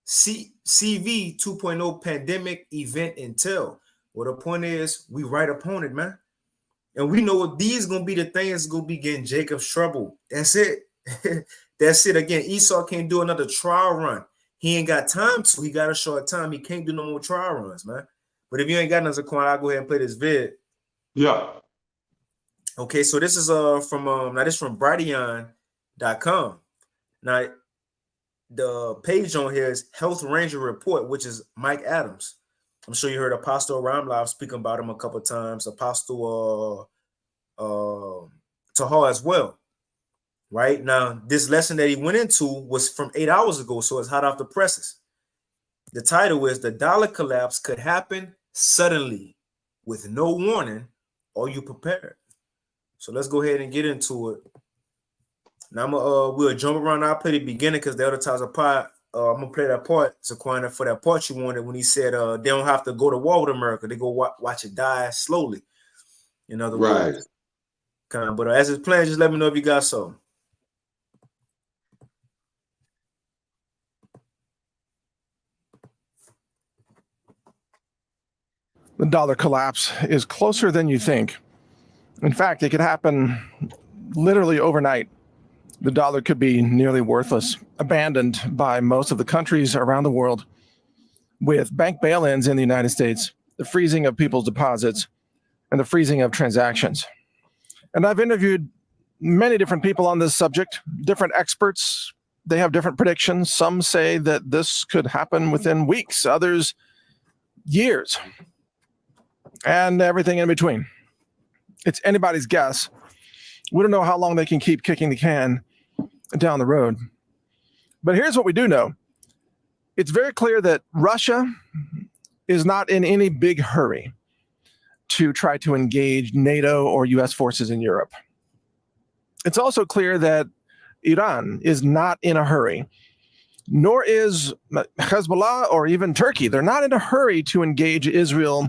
CV 2.0 pandemic event entail? Well, the point is, we right upon it, man. And we know these going to be the things going to be getting Jacob's trouble. That's it. That's it. Again, Esau can't do another trial run. He ain't got time to. He got a short time. He can't do no more trial runs, man. But if you ain't got another coin, I'll go ahead and play this vid. Yeah. Okay, so this is from now this is from Brighteon.com. Now the page on here is Health Ranger Report, which is Mike Adams. I'm sure you heard Apostle Ramlav speaking about him a couple of times. Apostle Tahar as well. Right now, this lesson that he went into was from 8 hours ago, so it's hot off the presses. The title is "The Dollar Collapse Could Happen Suddenly, with No Warning. Are you prepared?" So let's go ahead and get into it. Now we'll jump around. I'll play the beginning because the other times I'm gonna play that part, Zaquana, for that part you wanted when he said they don't have to go to war with America; they go watch it die slowly. In other words, kind of. But as it's playing, just let me know if you got some. The dollar collapse is closer than you think. In fact, it could happen literally overnight. The dollar could be nearly worthless, abandoned by most of the countries around the world, with bank bail-ins in the United States, the freezing of people's deposits, and the freezing of transactions. And I've interviewed many different people on this subject, different experts. They have different predictions. Some say that this could happen within weeks, others years, and everything in between. It's anybody's guess. We don't know how long they can keep kicking the can down the road. But here's what we do know. It's very clear that Russia is not in any big hurry to try to engage NATO or US forces in Europe. It's also clear that Iran is not in a hurry, nor is Hezbollah or even Turkey. They're not in a hurry to engage Israel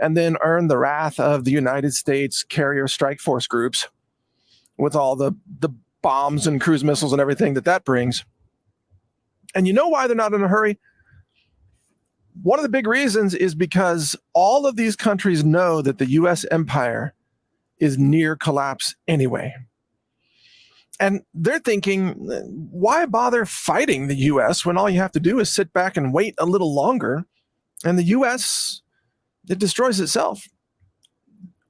and then earn the wrath of the United States carrier strike force groups with all the bombs and cruise missiles and everything that brings. And you know why they're not in a hurry? One of the big reasons is because all of these countries know that the U.S. empire is near collapse anyway. And they're thinking, why bother fighting the U.S. when all you have to do is sit back and wait a little longer, and the U.S., it destroys itself.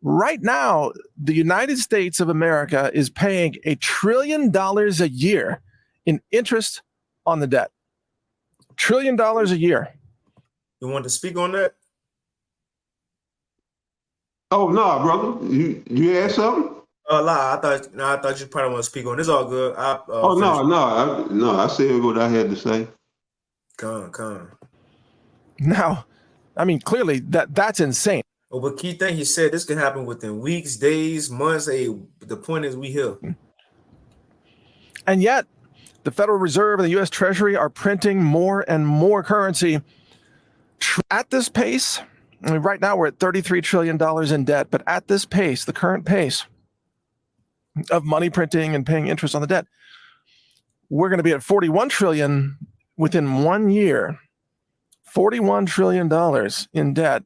Right now, the United States of America is paying $1 trillion a year in interest on the debt. $1 trillion a year. You want to speak on that? Oh no, brother. You had something? I thought you probably want to speak on. It's all good. Oh no, I said what I had to say. Come. Now, I mean, clearly that's insane. Oh, but key thing he said, this can happen within weeks, days, months. Hey, the point is we here. And yet, the Federal Reserve and the U.S. Treasury are printing more and more currency at this pace. I mean, right now, we're at $33 trillion in debt, but at this pace, the current pace of money printing and paying interest on the debt, we're going to be at $41 trillion within 1 year. $41 trillion in debt.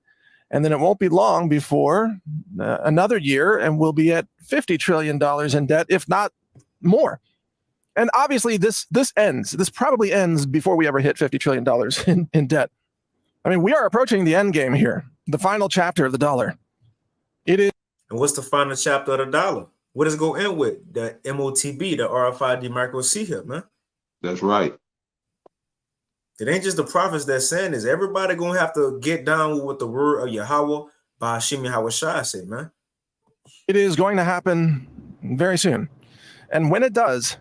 And then it won't be long before another year, and we'll be at $50 trillion in debt, if not more. And obviously, this probably ends before we ever hit $50 trillion in debt. I mean, we are approaching the end game here, the final chapter of the dollar. It is. And what's the final chapter of the dollar? What does it go in with? The MOTB, the RFID micro C here, man. That's right. It ain't just the prophets that's saying this. Everybody gonna have to get down with what the word of Yahweh by Hashem Yahweh Shai say, man. It is going to happen very soon. And when it does,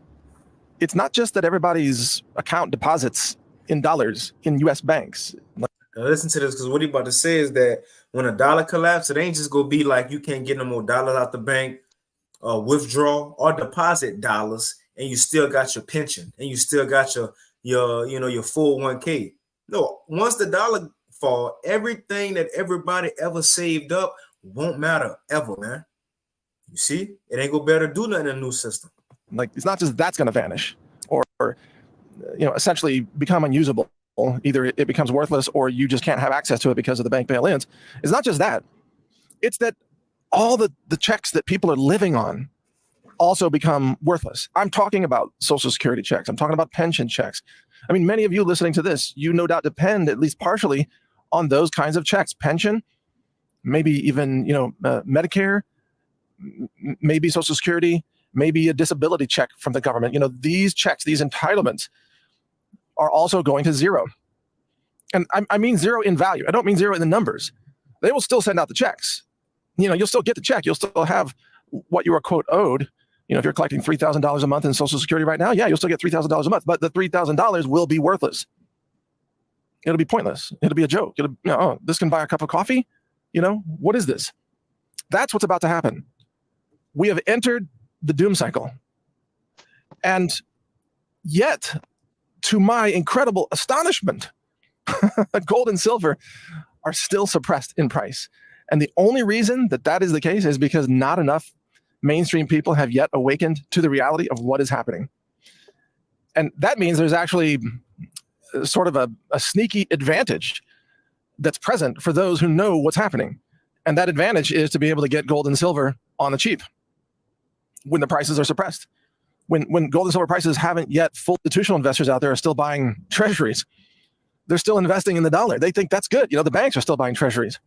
it's not just that everybody's account deposits in dollars in U.S. banks. Now listen to this, because what he about to say is that when a dollar collapses, it ain't just gonna be like you can't get no more dollars out the bank, withdraw or deposit dollars, and you still got your pension and you still got your 401k. No, once the dollar fall, everything that everybody ever saved up won't matter ever, man. You see, it ain't gonna better do nothing in the new system. Like, it's not just that's going to vanish or essentially become unusable. Either it becomes worthless or you just can't have access to it because of the bank bail-ins. It's not just that. It's that all the checks that people are living on also become worthless. I'm talking about Social Security checks. I'm talking about pension checks. I mean, many of you listening to this, you no doubt depend at least partially on those kinds of checks. Pension, maybe even Medicare, maybe Social Security, maybe a disability check from the government. These checks, these entitlements are also going to zero. And I mean zero in value. I don't mean zero in the numbers. They will still send out the checks. You'll still get the check. You'll still have what you are, quote, owed. If you're collecting $3,000 a month in Social Security right now, yeah, you'll still get $3,000 a month, but the $3,000 will be worthless. It'll be pointless. It'll be a joke. This can buy a cup of coffee. What is this? That's what's about to happen. We have entered the doom cycle. And yet, to my incredible astonishment, gold and silver are still suppressed in price. And the only reason that is the case is because not enough mainstream people have yet awakened to the reality of what is happening. And that means there's actually sort of a sneaky advantage that's present for those who know what's happening. And that advantage is to be able to get gold and silver on the cheap when the prices are suppressed. When gold and silver prices haven't yet, full institutional investors out there are still buying treasuries. They're still investing in the dollar. They think that's good. The banks are still buying treasuries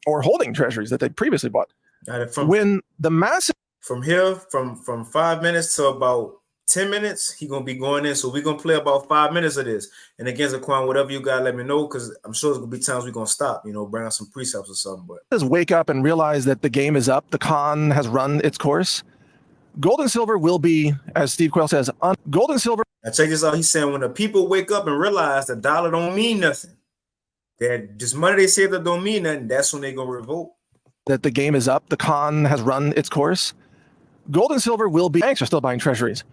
or holding treasuries that they previously bought. When the massive from 5 minutes to about 10 minutes, he gonna be going in. So we're gonna play about 5 minutes of this. And again, Zaquan, whatever you got, let me know, because I'm sure there's gonna be times we're gonna stop, bring out some precepts or something. But just wake up and realize that the game is up. The con has run its course. Gold and silver will be, as Steve Quayle says, gold and silver. Now check this out. He's saying when the people wake up and realize the dollar don't mean nothing, that this money they saved up don't mean nothing, that's when they gonna revolt. That the game is up. The con has run its course. Gold and silver will be. Banks are still buying treasuries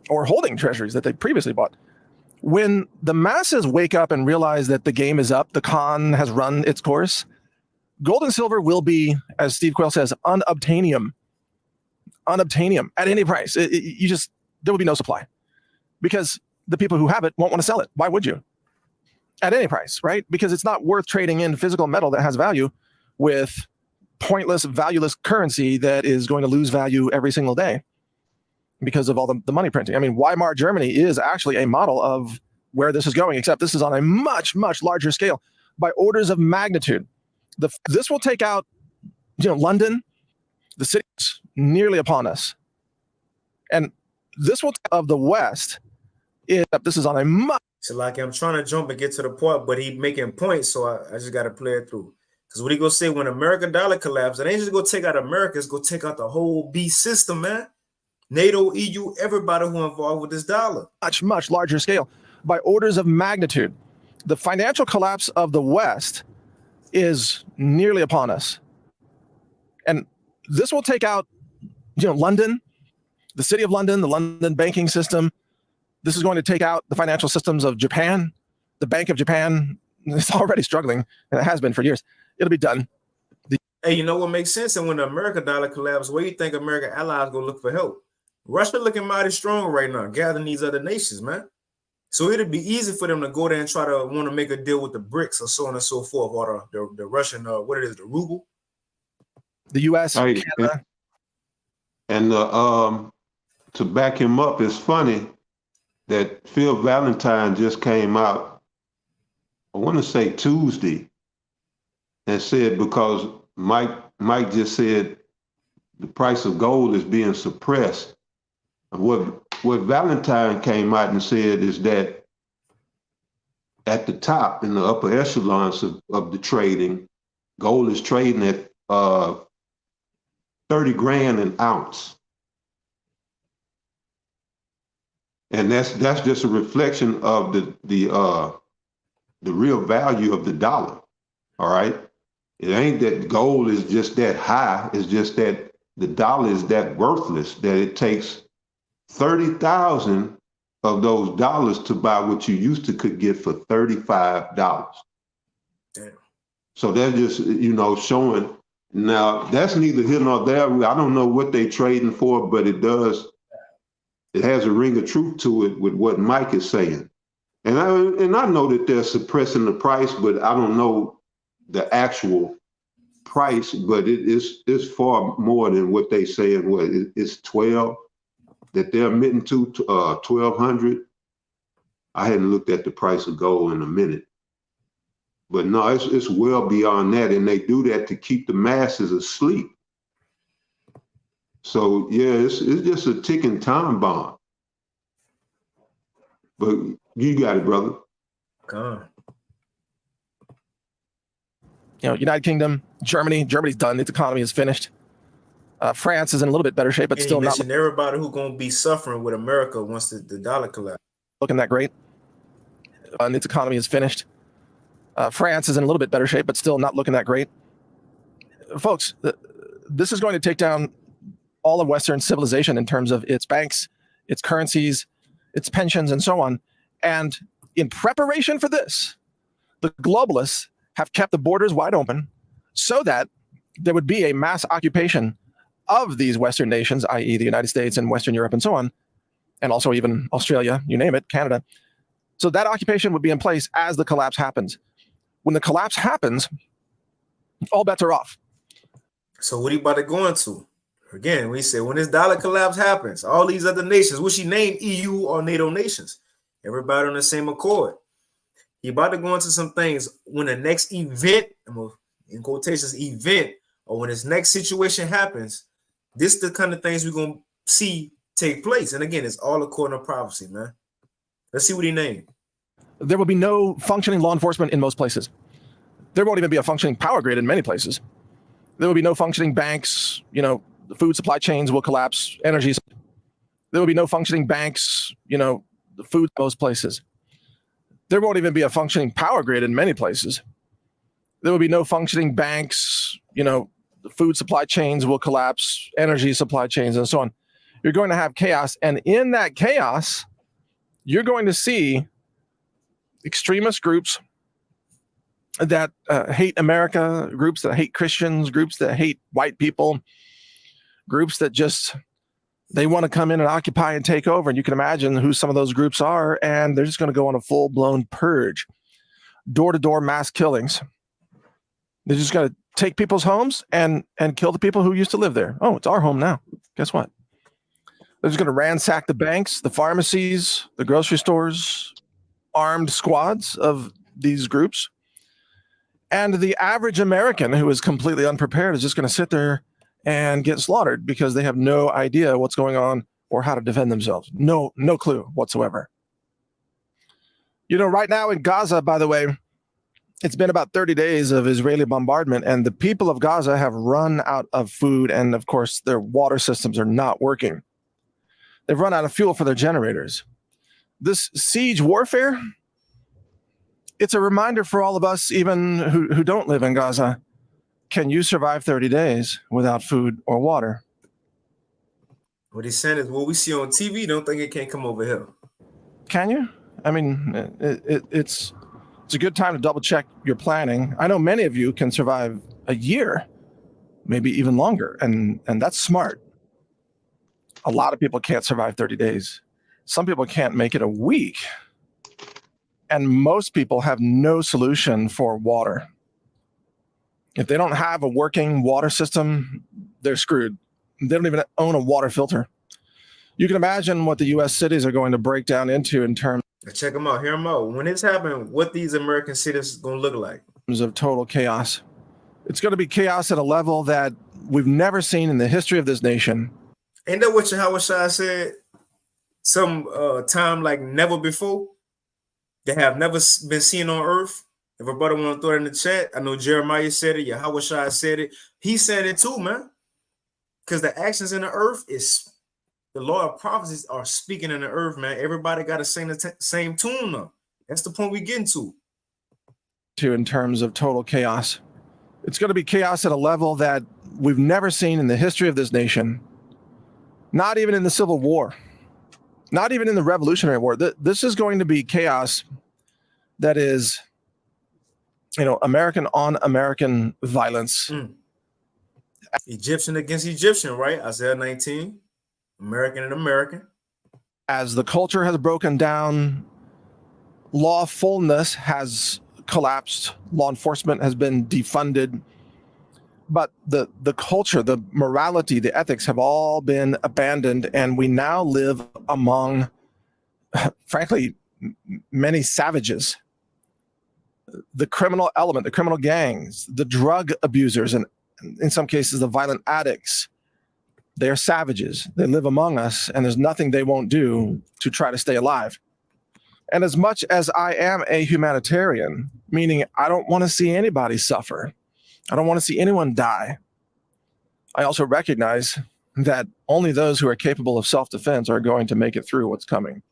or holding treasuries that they previously bought. When the masses wake up and realize that the game is up, the con has run its course, gold and silver will be, as Steve Quayle says, unobtainium at any price. There will be no supply because the people who have it won't want to sell it. Why would you? At any price, right? Because it's not worth trading in physical metal that has value with pointless, valueless currency that is going to lose value every single day because of all the money printing. I mean, Weimar Germany is actually a model of where this is going, except this is on a much, much larger scale by orders of magnitude. This will take out London, the city is nearly upon us. And this will of the West, this is on a much. So like I'm trying to jump and get to the point, but he making points, so I just got to play it through. Because what he gonna say when American dollar collapse, it ain't just gonna take out America, it's gonna take out the whole B system, man. NATO, EU, everybody who involved with this dollar. Much larger scale, by orders of magnitude. The financial collapse of the West is nearly upon us. And this will take out, London, the city of London, the London banking system. This is going to take out the financial systems of Japan. The Bank of Japan is already struggling, and it has been for years. It'll be done. Hey, you know what makes sense? And when the American dollar collapses, where you think American allies go look for help? Russia looking mighty strong right now, gathering these other nations, man. So it'd be easy for them to go there and try to want to make a deal with the BRICS or so on and so forth, or the Russian, what it is, the ruble. The U.S., hey, Canada. And to back him up, it's funny that Phil Valentine just came out, I want to say Tuesday, and said because Mike just said the price of gold is being suppressed. What Valentine came out and said is that at the top, in the upper echelons of the trading, gold is trading at 30 grand an ounce. And that's just a reflection of the real value of the dollar. All right. It ain't that gold is just that high. It's just that the dollar is that worthless that it takes 30,000 of those dollars to buy what you used to could get for $35. Damn. So that's just, showing. Now that's neither here nor there. I don't know what they trading for, but it has a ring of truth to it with what Mike is saying. And I know that they're suppressing the price, but I don't know the actual price, but it's far more than what they saying. What it's 12 that they're admitting to 1,200. I hadn't looked at the price of gold in a minute, but no, it's well beyond that, and they do that to keep the masses asleep. So yeah, it's just a ticking time bomb. But you got it, brother. Come on. United Kingdom, Germany's done. Its economy is finished. France is in a little bit better shape, but And still not everybody who's gonna be suffering with America once the dollar collapse. looking that great. And its economy is finished. France is in a little bit better shape, but still not looking that great. Folks, this is going to take down all of Western civilization in terms of its banks, its currencies, its pensions, and so on. And in preparation for this, the globalists have kept the borders wide open so that there would be a mass occupation of these Western nations, i.e. the United States and Western Europe and so on, and also even Australia, you name it, Canada. So that occupation would be in place as the collapse happens. When the collapse happens, all bets are off. So what are you about to go into? Again, we say when this dollar collapse happens, all these other nations, which he named EU or NATO nations, everybody on the same accord. He about to go into some things when the next event, in quotations, event, or when this next situation happens, this is the kind of things we're going to see take place. And again, it's all according to prophecy, man. Let's see what he named. There will be no functioning law enforcement in most places. There won't even be a functioning power grid in many places. There will be no functioning banks. The food supply chains will collapse. Energy. There will be no functioning banks. The food in most places. There won't even be a functioning power grid in many places. There will be no functioning banks. The food supply chains will collapse. Energy supply chains and so on. You're going to have chaos. And in that chaos, you're going to see extremist groups that hate America, groups that hate Christians, groups that hate white people, groups that they want to come in and occupy and take over. And you can imagine who some of those groups are. And they're just going to go on a full-blown purge, door-to-door mass killings. They're just going to take people's homes and kill the people who used to live there. Oh, it's our home now. Guess what? They're just going to ransack the banks, the pharmacies, the grocery stores, armed squads of these groups. And the average American who is completely unprepared is just going to sit there and get slaughtered because they have no idea what's going on or how to defend themselves. No clue whatsoever. Right now in Gaza, by the way, it's been about 30 days of Israeli bombardment, and the people of Gaza have run out of food, and of course, their water systems are not working. They've run out of fuel for their generators. This siege warfare, it's a reminder for all of us, even who don't live in Gaza. Can you survive 30 days without food or water? What he's saying is what we see on TV, don't think it can't come over here. Can you? I mean, it's a good time to double check your planning. I know many of you can survive a year, maybe even longer, and that's smart. A lot of people can't survive 30 days. Some people can't make it a week. And most people have no solution for water. If they don't have a working water system, they're screwed. They don't even own a water filter. You can imagine what the U.S. cities are going to break down into in terms Check them out, hear them out. When it's happening, what these American cities going to look like? of total chaos. It's going to be chaos at a level that we've never seen in the history of this nation. Ain't that what Yahweh Shai said? Some time like never before that have never been seen on earth. If a brother want to throw it in the chat, I know Jeremiah said it, Yahweh Shai said it. He said it too, man. Because the actions in the earth is the law of prophecies are speaking in the earth, man. Everybody got to sing the same tune up. That's the point we getting to. In terms of total chaos. It's going to be chaos at a level that we've never seen in the history of this nation. Not even in the Civil War. Not even in the Revolutionary War. This is going to be chaos that is, American on American violence. Egyptian against Egyptian, right? Isaiah 19. American and American. As the culture has broken down, lawfulness has collapsed, law enforcement has been defunded, but the culture, the morality, the ethics have all been abandoned, and we now live among, frankly, many savages. The criminal element, the criminal gangs, the drug abusers, and in some cases, the violent addicts. They're savages. They live among us, and there's nothing they won't do to try to stay alive. And as much as I am a humanitarian, meaning I don't want to see anybody suffer, I don't want to see anyone die, I also recognize that only those who are capable of self-defense are going to make it through what's coming.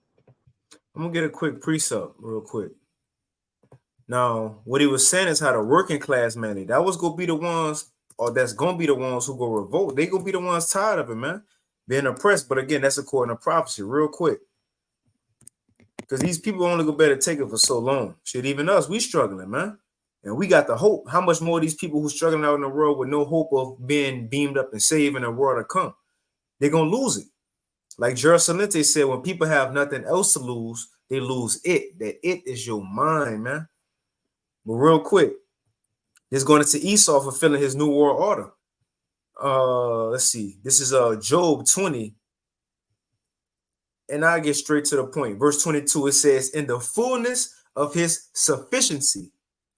I'm going to get a quick precept real quick. Now, what he was saying is how the working class man, that was going to be the ones, or that's going to be the ones who go revolt. They going to be the ones tired of it, man, being oppressed. But again, that's according to prophecy, real quick. Because these people only go better take it for so long. Shit, even us, we struggling, man. And we got the hope. How much more of these people who struggling out in the world with no hope of being beamed up and saved in the world to come? They're going to lose it. Like Jerusalem said, when people have nothing else to lose, they lose it. That it is your mind, man. But real quick, this going into Esau fulfilling his new world order. Let's see. This is Job 20. And I get straight to the point. Verse 22, it says, in the fullness of his sufficiency.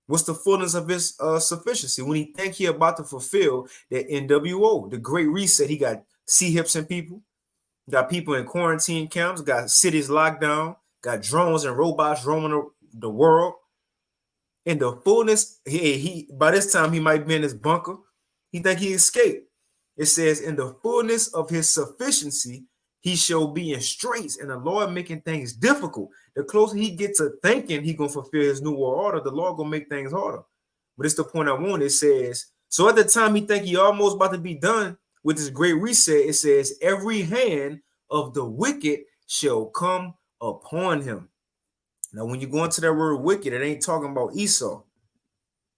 What's the fullness of his sufficiency? When he think he about to fulfill the NWO, the Great Reset, he got C-hips and people, got people in quarantine camps, got cities locked down, got drones and robots roaming the world. In the fullness, he by this time he might be in his bunker. He think he escaped. It says, in the fullness of his sufficiency, he shall be in straits, and the Lord making things difficult. The closer he gets to thinking he gonna fulfill his new world order, the Lord gonna make things harder. But it's the point I want. It says, so at the time he think he almost about to be done with this great reset, it says, every hand of the wicked shall come upon him. Now, when you go into that word wicked, it ain't talking about Esau.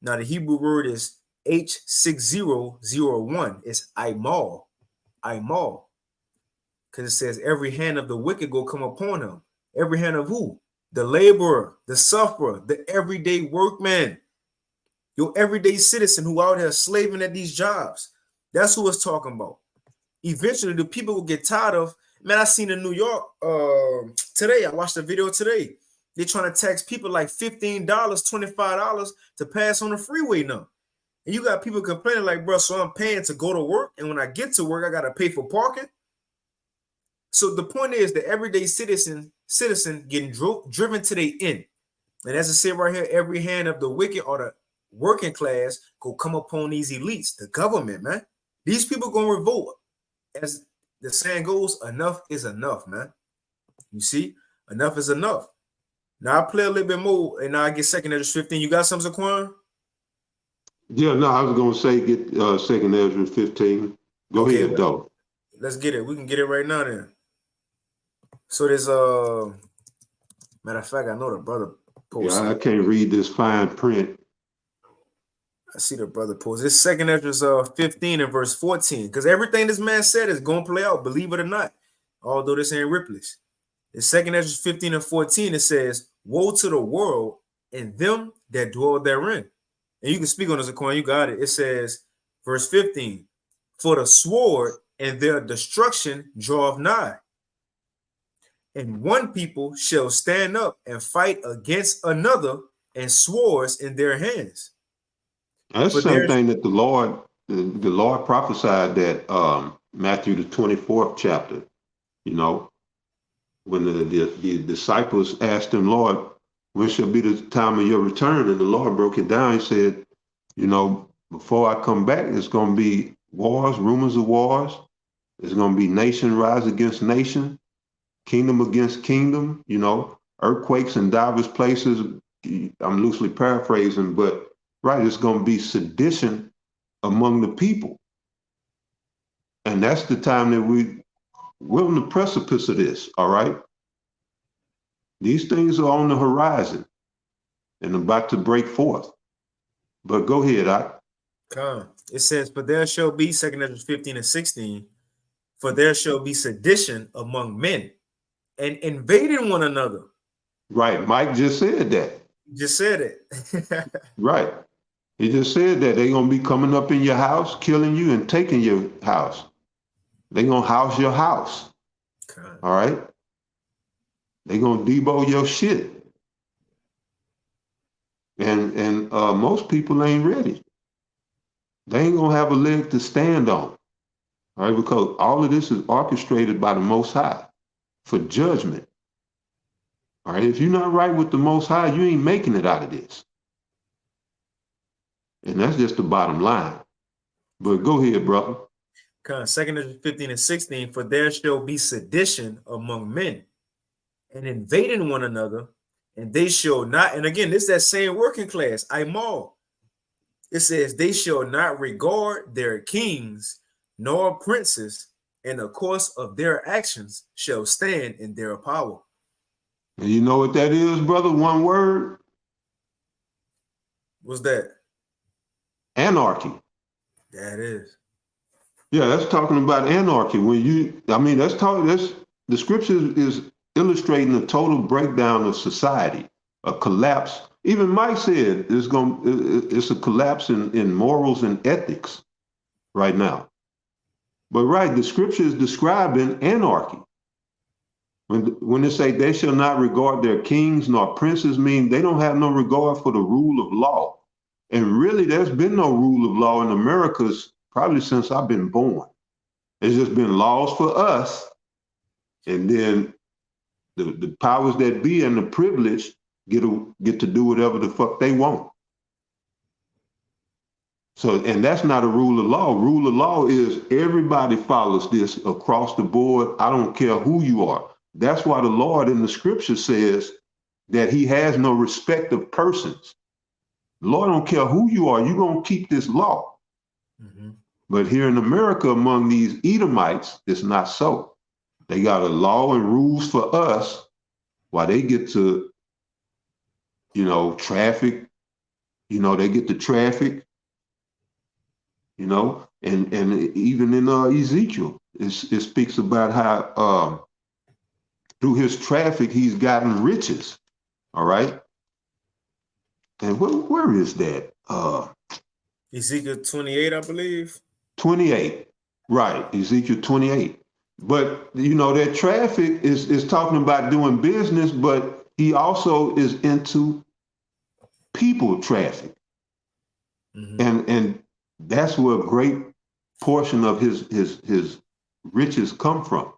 Now, the Hebrew word is H6001. It's Imal. Imal. Because it says every hand of the wicked will come upon him. Every hand of who? The laborer, the sufferer, the everyday workman, your everyday citizen who out here slaving at these jobs. That's who it's talking about. Eventually, the people will get tired of, man, I seen in New York today. I watched a video today. They're trying to tax people like $15, $25 to pass on the freeway now. And you got people complaining like, bro, so I'm paying to go to work, and when I get to work, I got to pay for parking. So the point is, the everyday citizen getting driven to their end. And as I say right here, every hand of the wicked or the working class go come upon these elites, the government, man. These people gonna revolt. As the saying goes, enough is enough, man. You see, enough is enough. Now I play a little bit more, and now I get 2 Esdras 15. You got something, Zaquan? Yeah, no, I was gonna say get 2 Esdras 15. Go ahead, though. Let's get it. We can get it right now then. So there's matter of fact, I know the brother posted. Yeah, I can't read this fine print. I see the brother post. It's 2 Esdras 15 and verse 14. Because everything this man said is going to play out, believe it or not. Although this ain't Ripley's. It's 2 Esdras 15 and 14. It says, woe to the world and them that dwell therein. And you can speak on this, Zaquan. You got it. It says, verse 15, for the sword and their destruction draweth nigh. And one people shall stand up and fight against another, and swords in their hands. That's the same thing that the Lord prophesied that Matthew the 24th chapter, you know, when the disciples asked him, Lord, when shall be the time of your return? And the Lord broke it down. He said, you know, before I come back, it's going to be wars, rumors of wars. There's going to be nation rise against nation, kingdom against kingdom, you know, earthquakes in diverse places. I'm loosely paraphrasing, but right, it's going to be sedition among the people. And that's the time that we're on the precipice of this, all right? These things are on the horizon and about to break forth. But go ahead, It says, for there shall be, 2 Esdras 15 and 16, for there shall be sedition among men and invading one another. Right, Mike just said that. Just said it. Right. He just said that they're going to be coming up in your house, killing you and taking your house. They're going to house your house. All right? They're going to debo your shit. And most people ain't ready. They ain't going to have a leg to stand on. All right? Because all of this is orchestrated by the Most High for judgment. All right? If you're not right with the Most High, you ain't making it out of this. And that's just the bottom line. But go ahead, brother. 2 Esdras 15 and 16, for there shall be sedition among men and invading one another, and they shall not, and again, this is that same working class, Imal. It says, they shall not regard their kings nor princes, and the course of their actions shall stand in their power. And you know what that is, brother? One word. What's that? Anarchy. That is. Yeah, that's talking about anarchy. The scripture is illustrating a total breakdown of society, a collapse. Even Mike said it's a collapse in morals and ethics right now. But right, the scripture is describing anarchy. When they say they shall not regard their kings nor princes, mean they don't have no regard for the rule of law. And really, there's been no rule of law in America probably since I've been born. It's just been laws for us, and then the powers that be and the privileged get to do whatever the fuck they want. So, and that's not a rule of law. Rule of law is everybody follows this across the board. I don't care who you are. That's why the Lord in the scripture says that he has no respect of persons. The Lord don't care who you are. You're going to keep this law. Mm-hmm. But here in America, among these Edomites, it's not so. They got a law and rules for us while they get to, traffic. They get to traffic, and even in Ezekiel, it speaks about how through his traffic, he's gotten riches. All right. And where is that? Ezekiel 28, I believe. 28. Right. Ezekiel 28. But, that traffic is talking about doing business, but he also is into people traffic. And that's where a great portion of his riches come from.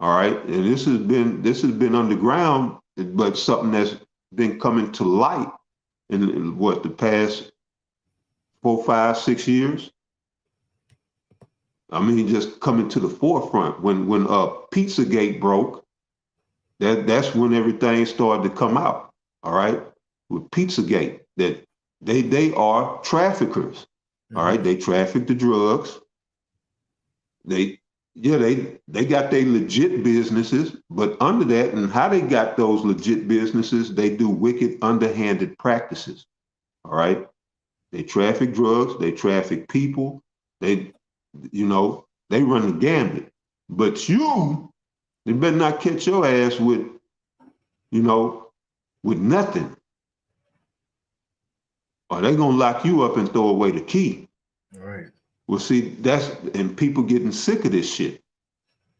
All right. And this has been underground, but something that's been coming to light in what, the past 4, 5, 6 years. I mean, just coming to the forefront. When Pizzagate broke, that's when everything started to come out. All right, with Pizzagate, that they are traffickers. All right, they traffic the drugs. They got their legit businesses, but under that, and how they got those legit businesses, they do wicked, underhanded practices. All right, they traffic drugs, they traffic people, they run the gambit. But they better not catch your ass with nothing, or they gonna lock you up and throw away the key. All right. Well, see, and people getting sick of this shit.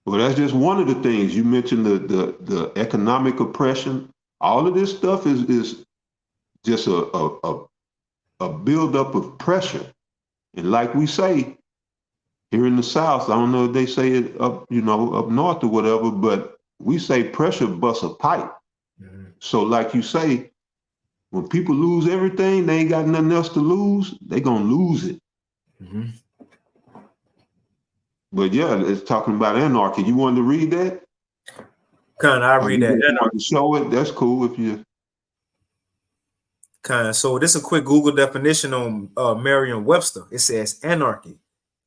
Well, that's just one of the things. You mentioned the economic oppression. All of this stuff is just a buildup of pressure. And like we say here in the South, I don't know if they say it up north or whatever, but we say pressure busts a pipe. So like you say, when people lose everything, they ain't got nothing else to lose, they gonna lose it. But yeah, it's talking about anarchy. You wanted to read that? I read that. You want to show it? That's cool if you. So this is a quick Google definition on Merriam-Webster. It says anarchy,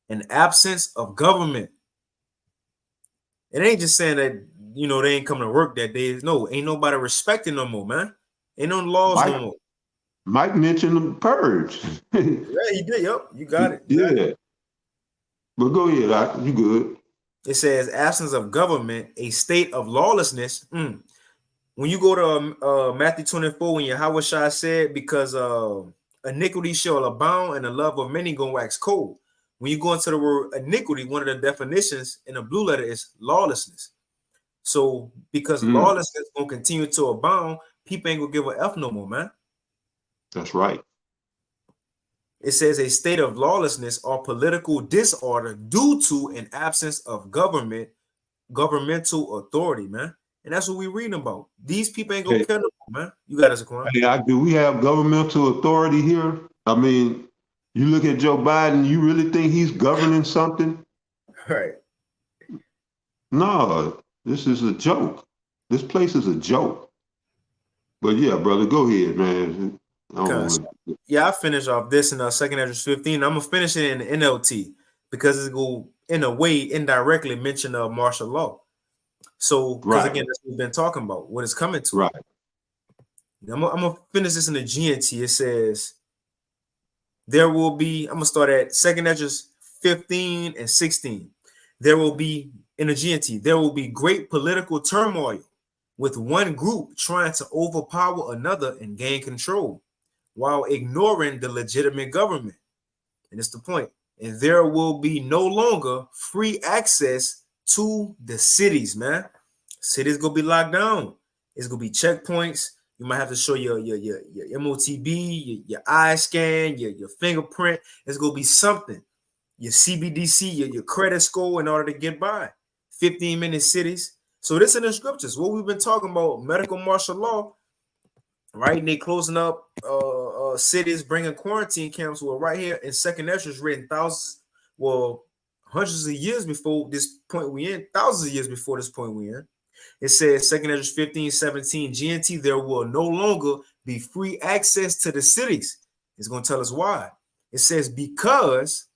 an absence of government. It ain't just saying that they ain't coming to work that day. No, ain't nobody respecting no more, man. Ain't no laws no more. Mike mentioned the purge. Yeah, he did. Yep, you got it. Yeah. But go ahead, you good. It says absence of government, a state of lawlessness. When you go to Matthew 24, when Yahweh Shai said, because iniquity shall abound and the love of many gonna wax cold. When you go into the word iniquity, one of the definitions in the blue letter is lawlessness. So because lawlessness gonna continue to abound, people ain't gonna give a F no more, man. That's right. It says a state of lawlessness or political disorder due to an absence of governmental authority, man. And that's what we're reading about. These people ain't gonna care no more, man. You got us, Quan. Hey, do we have governmental authority here? I mean, you look at Joe Biden, you really think he's governing something? Right. No, this is a joke. This place is a joke. But yeah, brother, go ahead, man. I finish off this in 2nd Esdras 15. I'm gonna finish it in the NLT because it go in a way indirectly mention martial law. So because again, that's what we've been talking about, what it's coming to. Right. I'm gonna finish this in the GNT. It says there will be, I'm gonna start at 2nd Esdras 15 and 16. There will be in the GNT, there will be great political turmoil with one group trying to overpower another and gain control while ignoring the legitimate government. And it's the point. And there will be no longer free access to the cities, man. Cities gonna be locked down. It's gonna be checkpoints. You might have to show your MOTB, your eye scan, your fingerprint. It's gonna be something. Your CBDC, your credit score in order to get by. 15-minute cities. So this in the scriptures. What we've been talking about, medical martial law, right? And they closing up cities, bringing quarantine camps. Well, right here in 2nd Esdras, written hundreds of years before this point we in, thousands of years before this point we in. It says 2nd Esdras 15, 17, GNT, there will no longer be free access to the cities. It's going to tell us why. It says because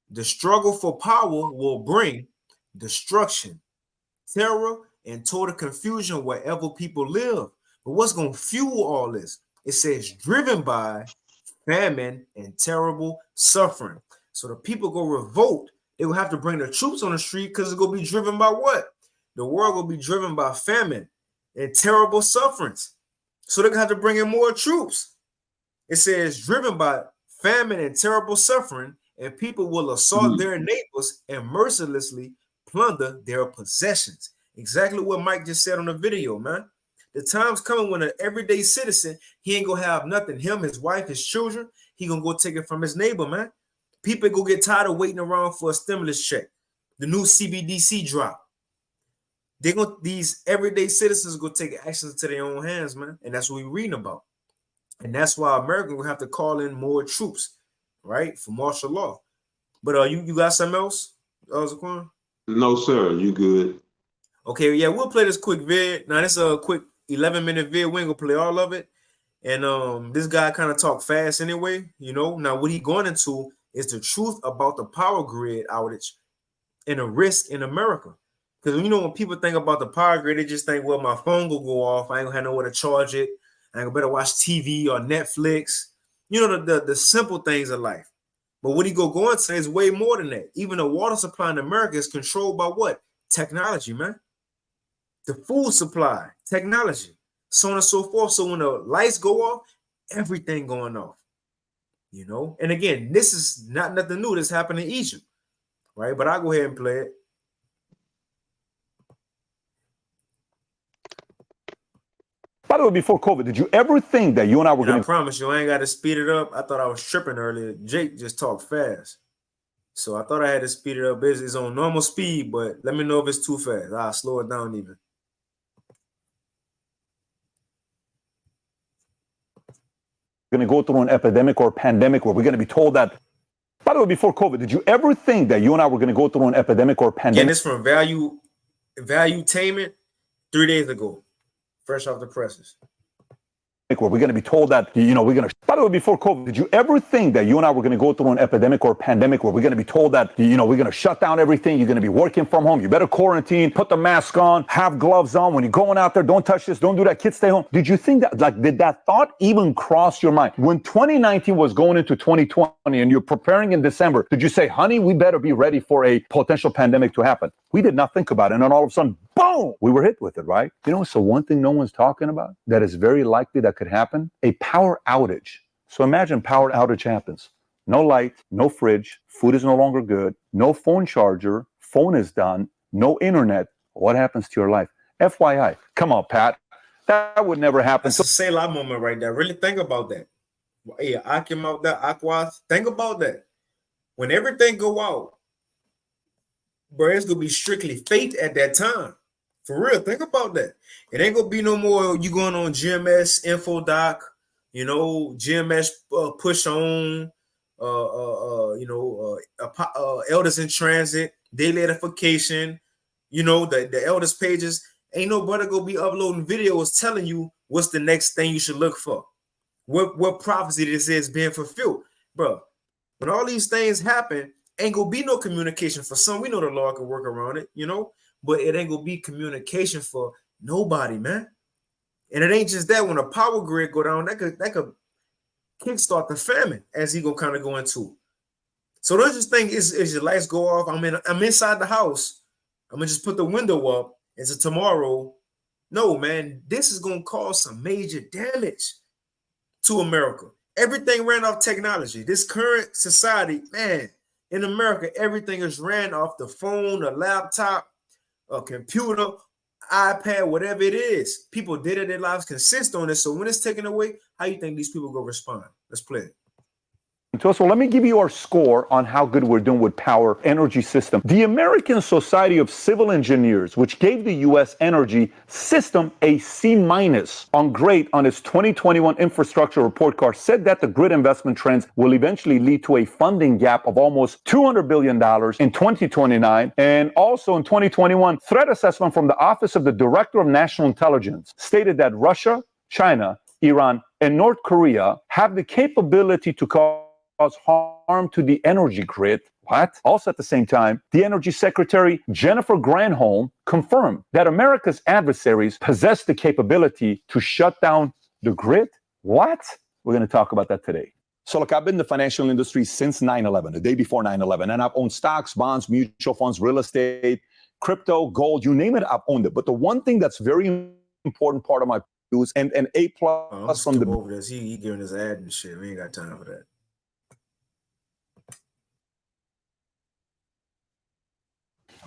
the struggle for power will bring destruction, terror, and total confusion wherever people live. But what's going to fuel all this? It says driven by famine and terrible suffering. So the people go revolt. They will have to bring the troops on the street because it's going to be driven by what? The world will be driven by famine and terrible sufferings. So they're going to have to bring in more troops. It says driven by famine and terrible suffering, and people will assault their neighbors and mercilessly plunder their possessions. Exactly what Mike just said on the video, man. The time's coming when an everyday citizen, he ain't gonna have nothing. Him, his wife, his children, he gonna go take it from his neighbor, man. People go get tired of waiting around for a stimulus check. The new CBDC drop. These everyday citizens go take actions into their own hands, man. And that's what we're reading about. And that's why America will have to call in more troops, right? For martial law. But you got something else, Zaquan? No, sir. You good? Okay, yeah, we'll play this quick vid. Now, this is a quick 11-minute vid. We ain't gonna play all of it. And this guy kind of talk fast anyway, you know. Now, what he going into is the truth about the power grid outage and a risk in America. Because, you know, when people think about the power grid, they just think, well, my phone will go off. I ain't gonna have nowhere to charge it. I ain't gonna better watch TV or Netflix. You know, the simple things of life. But what he go into is way more than that. Even the water supply in America is controlled by what? Technology, man. The food supply, technology, so on and so forth. So when the lights go off, everything going off, you know. And again, this is not nothing new. This happened in Egypt, right? But I'll go ahead and play it. By the way, before COVID, did you ever think that you and I were going to... I promise you, I ain't got to speed it up. I thought I was tripping earlier. Jake just talked fast. So I thought I had to speed it up. It's on normal speed, but let me know if it's too fast. I'll slow it down even. Going to go through an epidemic or pandemic where we're going to be told that... By the way, before COVID, did you ever think that you and I were going to go through an epidemic or pandemic? Again, this from Valuetainment 3 days ago. Fresh off the presses. Where we're going to be told that, you know, we're going to... By the way, before COVID, did you ever think that you and I were going to go through an epidemic or pandemic where we're going to be told that, you know, we're going to shut down everything, you're going to be working from home, you better quarantine, put the mask on, have gloves on, when you're going out there, don't touch this, don't do that, kids stay home. Did you think that, like, did that thought even cross your mind? When 2019 was going into 2020 and you're preparing in December, did you say, honey, we better be ready for a potential pandemic to happen? We did not think about it. And then all of a sudden, boom, we were hit with it, right? You know, so one thing no one's talking about that is very likely that could happen, a power outage. So imagine power outage happens. No light, no fridge, food is no longer good, no phone charger, phone is done, no internet. What happens to your life? FYI, come on, Pat. That would never happen. That's a Selah moment right there. Really think about that. Yeah, Akim out there, Aquas. Think about that. When everything go out, bro, it's gonna be strictly fate at that time. For real, think about that. It ain't gonna be no more you going on GMS InfoDoc, you know, GMS push on, elders in transit, daily edification, you know, the elders pages. Ain't nobody gonna be uploading videos telling you what's the next thing you should look for. What prophecy this is being fulfilled, bro. When all these things happen, ain't gonna be no communication for some. We know the Lord can work around it, you know, but it ain't gonna be communication for nobody, man. And it ain't just that. When a power grid go down, that could kickstart the famine, as he gonna kind of go into. So don't just think is your lights go off. I'm inside the house. I'm gonna just put the window up. It's a tomorrow. No, man, this is gonna cause some major damage to America. Everything ran off technology. This current society, man, in America, everything is ran off the phone, a laptop, a computer, iPad, whatever it is. People did their lives consist on it. So when it's taken away, how you think these people go respond? Let's play it. So let me give you our score on how good we're doing with power energy system. The American Society of Civil Engineers, which gave the U.S. energy system a C- on grade on its 2021 infrastructure report card, said that the grid investment trends will eventually lead to a funding gap of almost $200 billion in 2029. And also in 2021, threat assessment from the Office of the Director of National Intelligence stated that Russia, China, Iran, and North Korea have the capability to cause harm to the energy grid. What? Also at the same time, the Energy Secretary Jennifer Granholm confirmed that America's adversaries possess the capability to shut down the grid. What? We're going to talk about that today. So look, I've been in the financial industry since 9/11, the day before 9/11, and I've owned stocks, bonds, mutual funds, real estate, crypto, gold, you name it, I've owned it. But the one thing that's very important part of my views and an A+ from the over this. He giving his ad and shit. We ain't got time for that.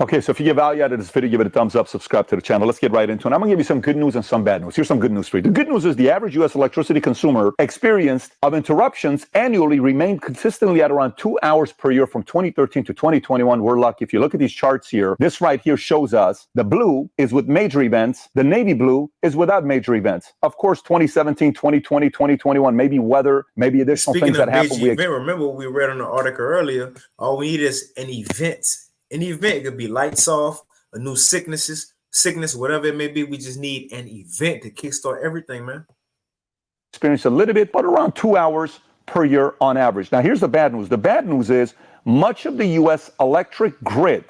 Okay, so if you get value out of this video, give it a thumbs up, subscribe to the channel. Let's get right into it. I'm going to give you some good news and some bad news. Here's some good news for you. The good news is the average U.S. electricity consumer experienced of interruptions annually remained consistently at around 2 hours per year from 2013 to 2021. We're lucky. If you look at these charts here, this right here shows us the blue is with major events. The navy blue is without major events. Of course, 2017, 2020, 2021, maybe weather, maybe additional things that happen. Remember what we read on the article earlier? All we need is an event. An event could be lights off, a new sickness, whatever it may be. We just need an event to kickstart everything, man. Experience a little bit, but around 2 hours per year on average. Now, here's the bad news. The bad news is much of the U.S. electric grid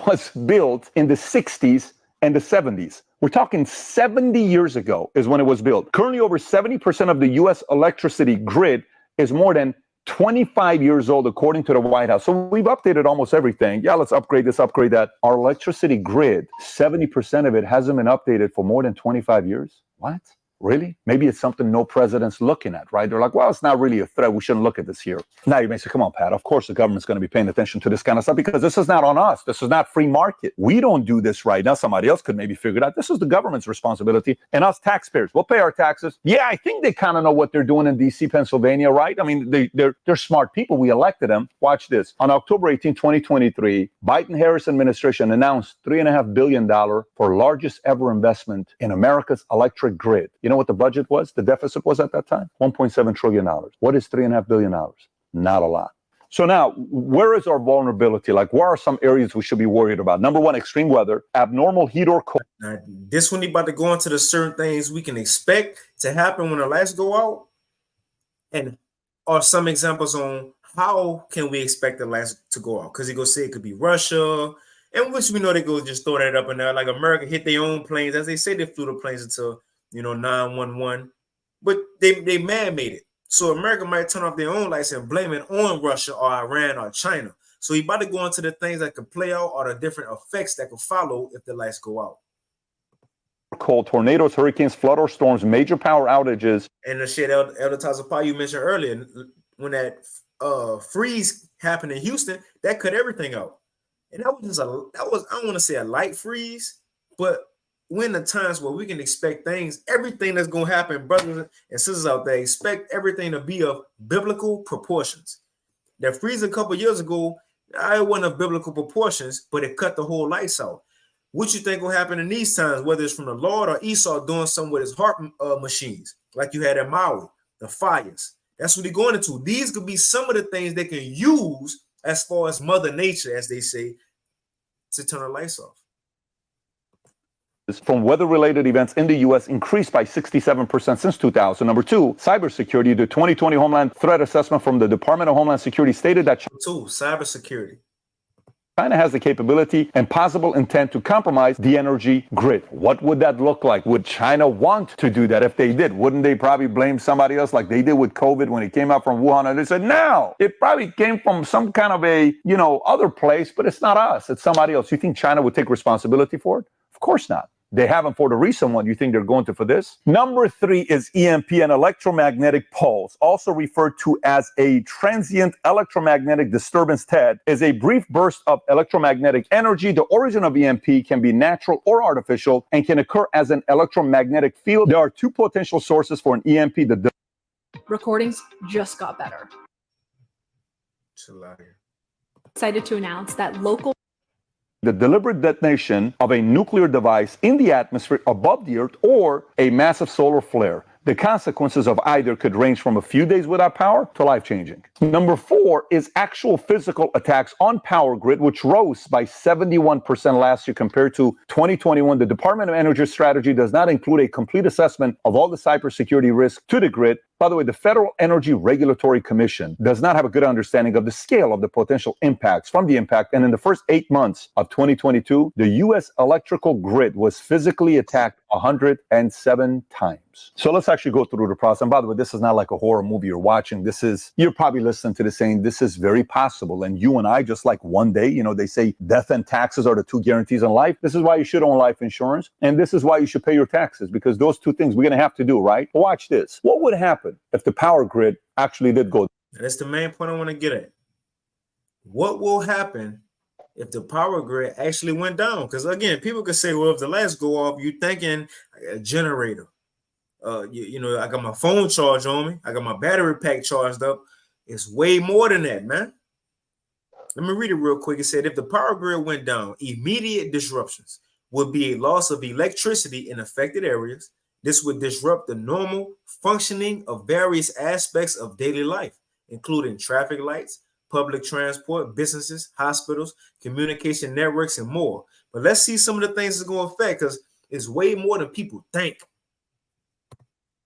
was built in the 60s and the 70s. We're talking 70 years ago is when it was built. Currently, over 70% of the U.S. electricity grid is more than 25 years old, according to the White House. So we've updated almost everything. Yeah, let's upgrade this, upgrade that. Our electricity grid, 70% of it hasn't been updated for more than 25 years. What? Really? Maybe it's something no president's looking at, right? They're like, well, it's not really a threat. We shouldn't look at this here. Now you may say, come on, Pat, of course the government's going to be paying attention to this kind of stuff because this is not on us. This is not free market. We don't do this right now. Somebody else could maybe figure it out. This is the government's responsibility and us taxpayers. We'll pay our taxes. Yeah, I think they kind of know what they're doing in D.C., Pennsylvania, right? I mean, they're smart people. We elected them. Watch this. On October 18, 2023, Biden-Harris administration announced $3.5 billion for largest ever investment in America's electric grid. You know what the budget was? The deficit was at that time? $1.7 trillion. What is $3.5 billion? Not a lot. So now, where is our vulnerability? Like, where are some areas we should be worried about? Number one, extreme weather, abnormal heat or cold. Now, this one, you about to go into the certain things we can expect to happen when the lights go out, and are some examples on how can we expect the lights to go out? Because he go say it could be Russia, and which we know they go just throw that up in there. Like America hit their own planes, as they say they flew the planes until 911, but they man-made it. So America might turn off their own lights and blame it on Russia or Iran or China. So you about to go into the things that could play out or the different effects that could follow if the lights go out. Cold tornadoes, hurricanes, flood or storms, major power outages. And the shit Elder Tazapah you mentioned earlier, when that freeze happened in Houston, that cut everything out. And that was I don't want to say a light freeze, but when the times where we can expect things, everything that's going to happen, brothers and sisters out there, expect everything to be of biblical proportions. That freeze a couple years ago, it wasn't of biblical proportions, but it cut the whole lights out. What you think will happen in these times, whether it's from the Lord or Esau doing something with his heart machines, like you had at Maui, the fires. That's what he's going into. These could be some of the things they can use as far as Mother Nature, as they say, to turn the lights off. From weather-related events in the U.S. increased by 67% since 2000. Number two, cybersecurity. The 2020 Homeland Threat Assessment from the Department of Homeland Security stated that cybersecurity. China has the capability and possible intent to compromise the energy grid. What would that look like? Would China want to do that? If they did, wouldn't they probably blame somebody else like they did with COVID when it came out from Wuhan? And they said, no, it probably came from some kind of a, other place, but it's not us. It's somebody else. You think China would take responsibility for it? Of course not. They haven't for the recent one. You think they're going to for this? Number three is EMP, an electromagnetic pulse, also referred to as a transient electromagnetic disturbance. TED is a brief burst of electromagnetic energy. The origin of EMP can be natural or artificial and can occur as an electromagnetic field. There are two potential sources for an EMP. The recordings just got better. Excited to announce that the deliberate detonation of a nuclear device in the atmosphere above the Earth or a massive solar flare. The consequences of either could range from a few days without power to life-changing. Number four is actual physical attacks on power grid, which rose by 71% last year compared to 2021. The Department of Energy strategy does not include a complete assessment of all the cybersecurity risks to the grid. By the way, the Federal Energy Regulatory Commission does not have a good understanding of the scale of the potential impacts from the impact. And in the first 8 months of 2022, the U.S. electrical grid was physically attacked 107 times. So let's actually go through the process. And by the way, this is not like a horror movie you're watching. You're probably listening to this saying this is very possible. And you and I, just like one day, they say death and taxes are the two guarantees in life. This is why you should own life insurance. And this is why you should pay your taxes, because those two things we're going to have to do, right? Watch this. What would happen if the power grid actually did go? That's the main point I want to get at. What will happen if the power grid actually went down. Because again, people could say, well, if the lights go off, you thinking a generator. You know, I got my phone charged on me. I got my battery pack charged up. It's way more than that, man. Let me read it real quick. It said, if the power grid went down, immediate disruptions would be a loss of electricity in affected areas. This would disrupt the normal functioning of various aspects of daily life, including traffic lights, public transport, businesses, hospitals, communication networks, and more. But let's see some of the things it's going to affect, because it's way more than people think.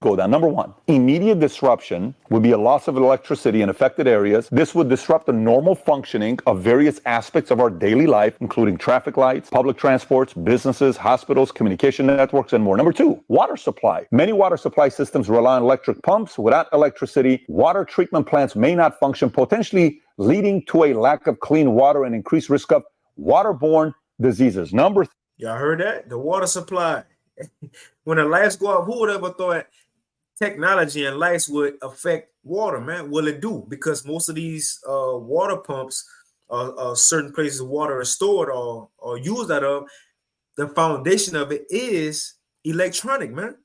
Go down. Number one, immediate disruption would be a loss of electricity in affected areas. This would disrupt the normal functioning of various aspects of our daily life, including traffic lights, public transports, businesses, hospitals, communication networks, and more. Number two, water supply. Many water supply systems rely on electric pumps. Without electricity, water treatment plants may not function, potentially leading to a lack of clean water and increased risk of waterborne diseases. Number three. Y'all heard that? The water supply. When the lights go off, who would ever thought technology and lights would affect water, man? Will it do? Because most of these water pumps, certain places water is stored or used out of, the foundation of it is electronic, man.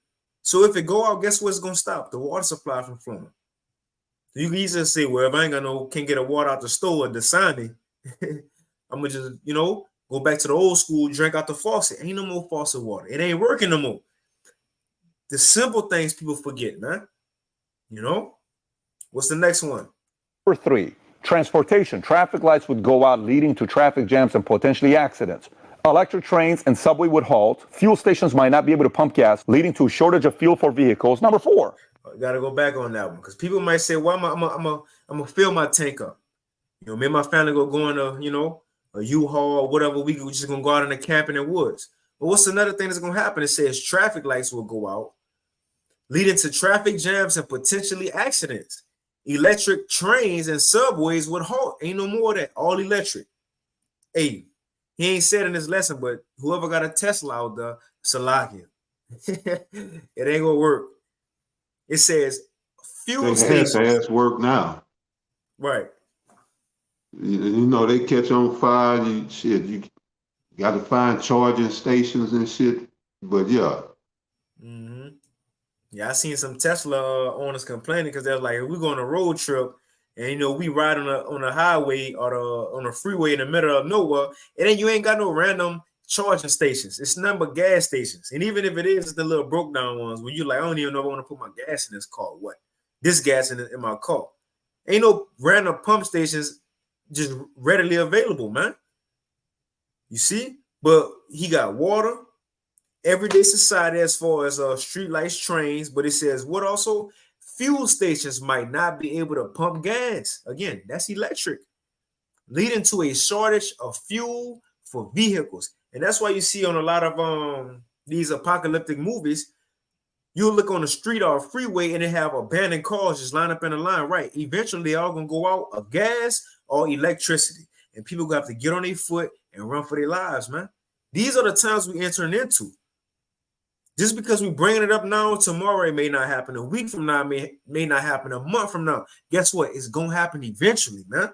So if it go out, guess what's going to stop? The water supply from flowing. You can easily say, well, if I can't get a water out the store at Dasani, I'm going to just, go back to the old school, drink out the faucet. Ain't no more faucet water. It ain't working no more. The simple things people forget, man. What's the next one? Number three, transportation. Traffic lights would go out, leading to traffic jams and potentially accidents. Electric trains and subway would halt. Fuel stations might not be able to pump gas, leading to a shortage of fuel for vehicles. Number four. I got to go back on that one, because people might say, well, I'm going to fill my tank up. Me and my family go into, a U-Haul or whatever. We just going to go out in the camp in the woods. But what's another thing that's going to happen? It says traffic lights will go out, leading to traffic jams and potentially accidents. Electric trains and subways would halt. Ain't no more of that. All electric. Hey, he ain't said in this lesson, but whoever got a Tesla out there, Salakia. It ain't gonna work. It says fuel stations. It has work now. Right. They catch on fire. You got to find charging stations and shit. But yeah. Mm-hmm. Yeah, I seen some Tesla owners complaining because they're like, if we go on a road trip and we ride on a highway or on a freeway in the middle of nowhere, and then you ain't got no random charging stations. It's nothing but gas stations. And even if it is, it's the little broke down ones where you're like, I don't even know if I want to put my gas in this car. What? This gas in my car. Ain't no random pump stations just readily available, man. You see? But he got water, everyday society as far as street lights, trains, but it says what also? Fuel stations might not be able to pump gas. Again, that's electric, leading to a shortage of fuel for vehicles. And that's why you see on a lot of these apocalyptic movies, you'll look on the street or a freeway and they have abandoned cars just lined up in a line. Right. Eventually, they're all going to go out of gas or electricity. And people going to have to get on their foot and run for their lives, man. These are the times we're entering into. Just because we're bringing it up now, tomorrow it may not happen. A week from now, it may not happen. A month from now. Guess what? It's going to happen eventually, man.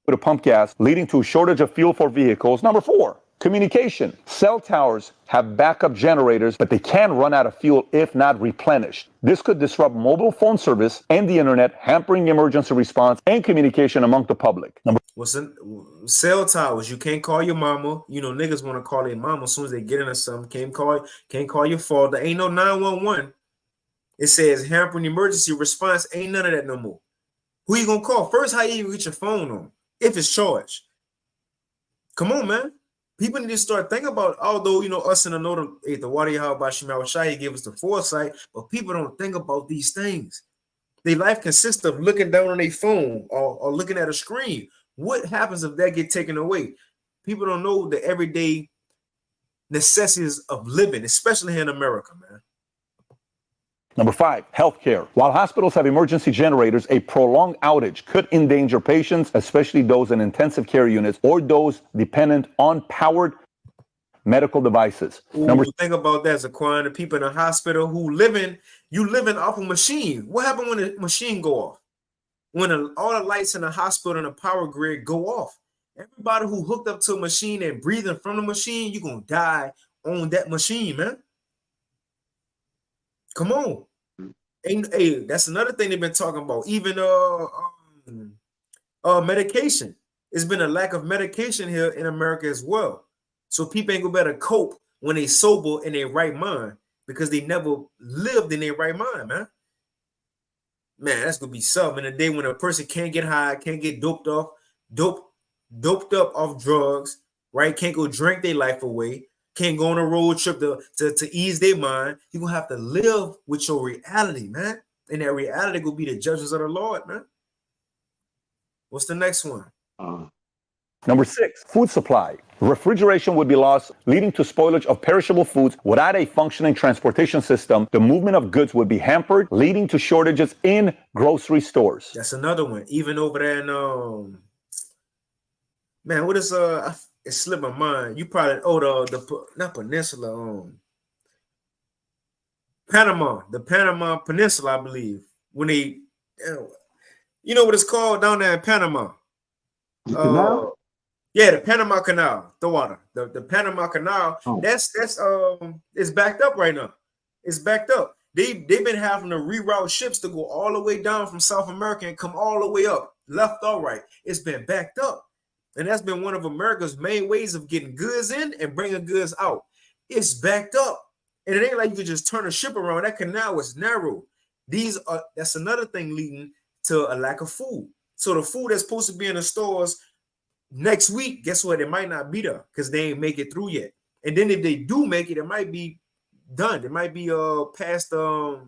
To pump gas, leading to a shortage of fuel for vehicles. Number four, communication. Cell towers have backup generators, but they can run out of fuel if not replenished. This could disrupt mobile phone service and the internet, hampering emergency response and communication among the public. Cell towers? You can't call your mama. Niggas want to call their mama as soon as they get into something. Can't call your father. Ain't no 911. It says hampering emergency response. Ain't none of that no more. Who you gonna call? First, how you even get your phone on? If it's charged. Come on, man. People need to start thinking about, although, us in the North, the Wadi Shai give us the foresight, but people don't think about these things. Their life consists of looking down on their phone or looking at a screen. What happens if that get taken away? People don't know the everyday necessities of living, especially here in America, man. Number five, healthcare. While hospitals have emergency generators, a prolonged outage could endanger patients, especially those in intensive care units or those dependent on powered medical devices. Think about that, Zaquan. The people in the hospital who living off a machine. What happened when the machine go off? when all the lights in the hospital and the power grid go off. Everybody who hooked up to a machine and breathing from the machine, you're going to die on that machine, man. Come on. And hey, that's another thing they've been talking about. Even medication. It's been a lack of medication here in America as well. So people ain't gonna better cope when they sober in their right mind because they never lived in their right mind, man. Man, that's gonna be something in a day when a person can't get high, can't get doped up off drugs, right? Can't go drink their life away, can't go on a road trip to ease their mind. You're gonna have to live with your reality, man. And that reality will be the judgments of the Lord, man. What's the next one? Number 6, food supply. Refrigeration would be lost, leading to spoilage of perishable foods. Without a functioning transportation system, the movement of goods would be hampered, leading to shortages in grocery stores. That's another one. Even over there in man, what is it slipped my mind. You probably the not peninsula, Panama, the Panama Peninsula, I believe. When they, you know what it's called down there in Panama? Yeah, the Panama Canal, the water, the Panama Canal. Oh. That's it's backed up right now. It's backed up. They've been having to reroute ships to go all the way down from South America and come all the way up, left or right. It's been backed up, and that's been one of America's main ways of getting goods in and bringing goods out. It's backed up, and it ain't like you could just turn a ship around. That canal is narrow. That's another thing leading to a lack of food. So the food that's supposed to be in the stores next week, guess what? It might not be there because they ain't make it through yet. And then if they do make it, it might be done. It might be past the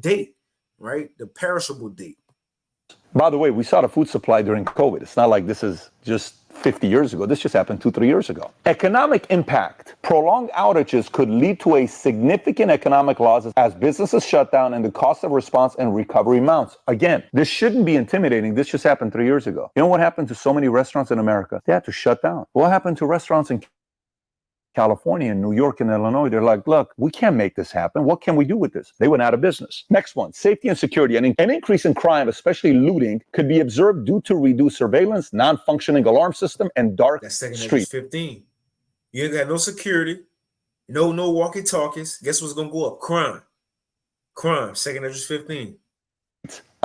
date, right? The perishable date. By the way, we saw the food supply during COVID. It's not like this is just 50 years ago. This just happened 2-3 years ago. Economic impact. Prolonged outages could lead to a significant economic loss as businesses shut down and the cost of response and recovery mounts. Again, this shouldn't be intimidating. This just happened 3 years ago. You know what happened to so many restaurants in America? They had to shut down. What happened to restaurants in California and New York and Illinois? They're like, look, we can't make this happen. What can we do with this? They went out of business. Next one, safety and security. An increase in crime, especially looting, could be observed due to reduced surveillance, non-functioning alarm system, and dark streets. 15. You ain't got no security, no walkie-talkies. Guess what's gonna go up? Crime. Second address 15.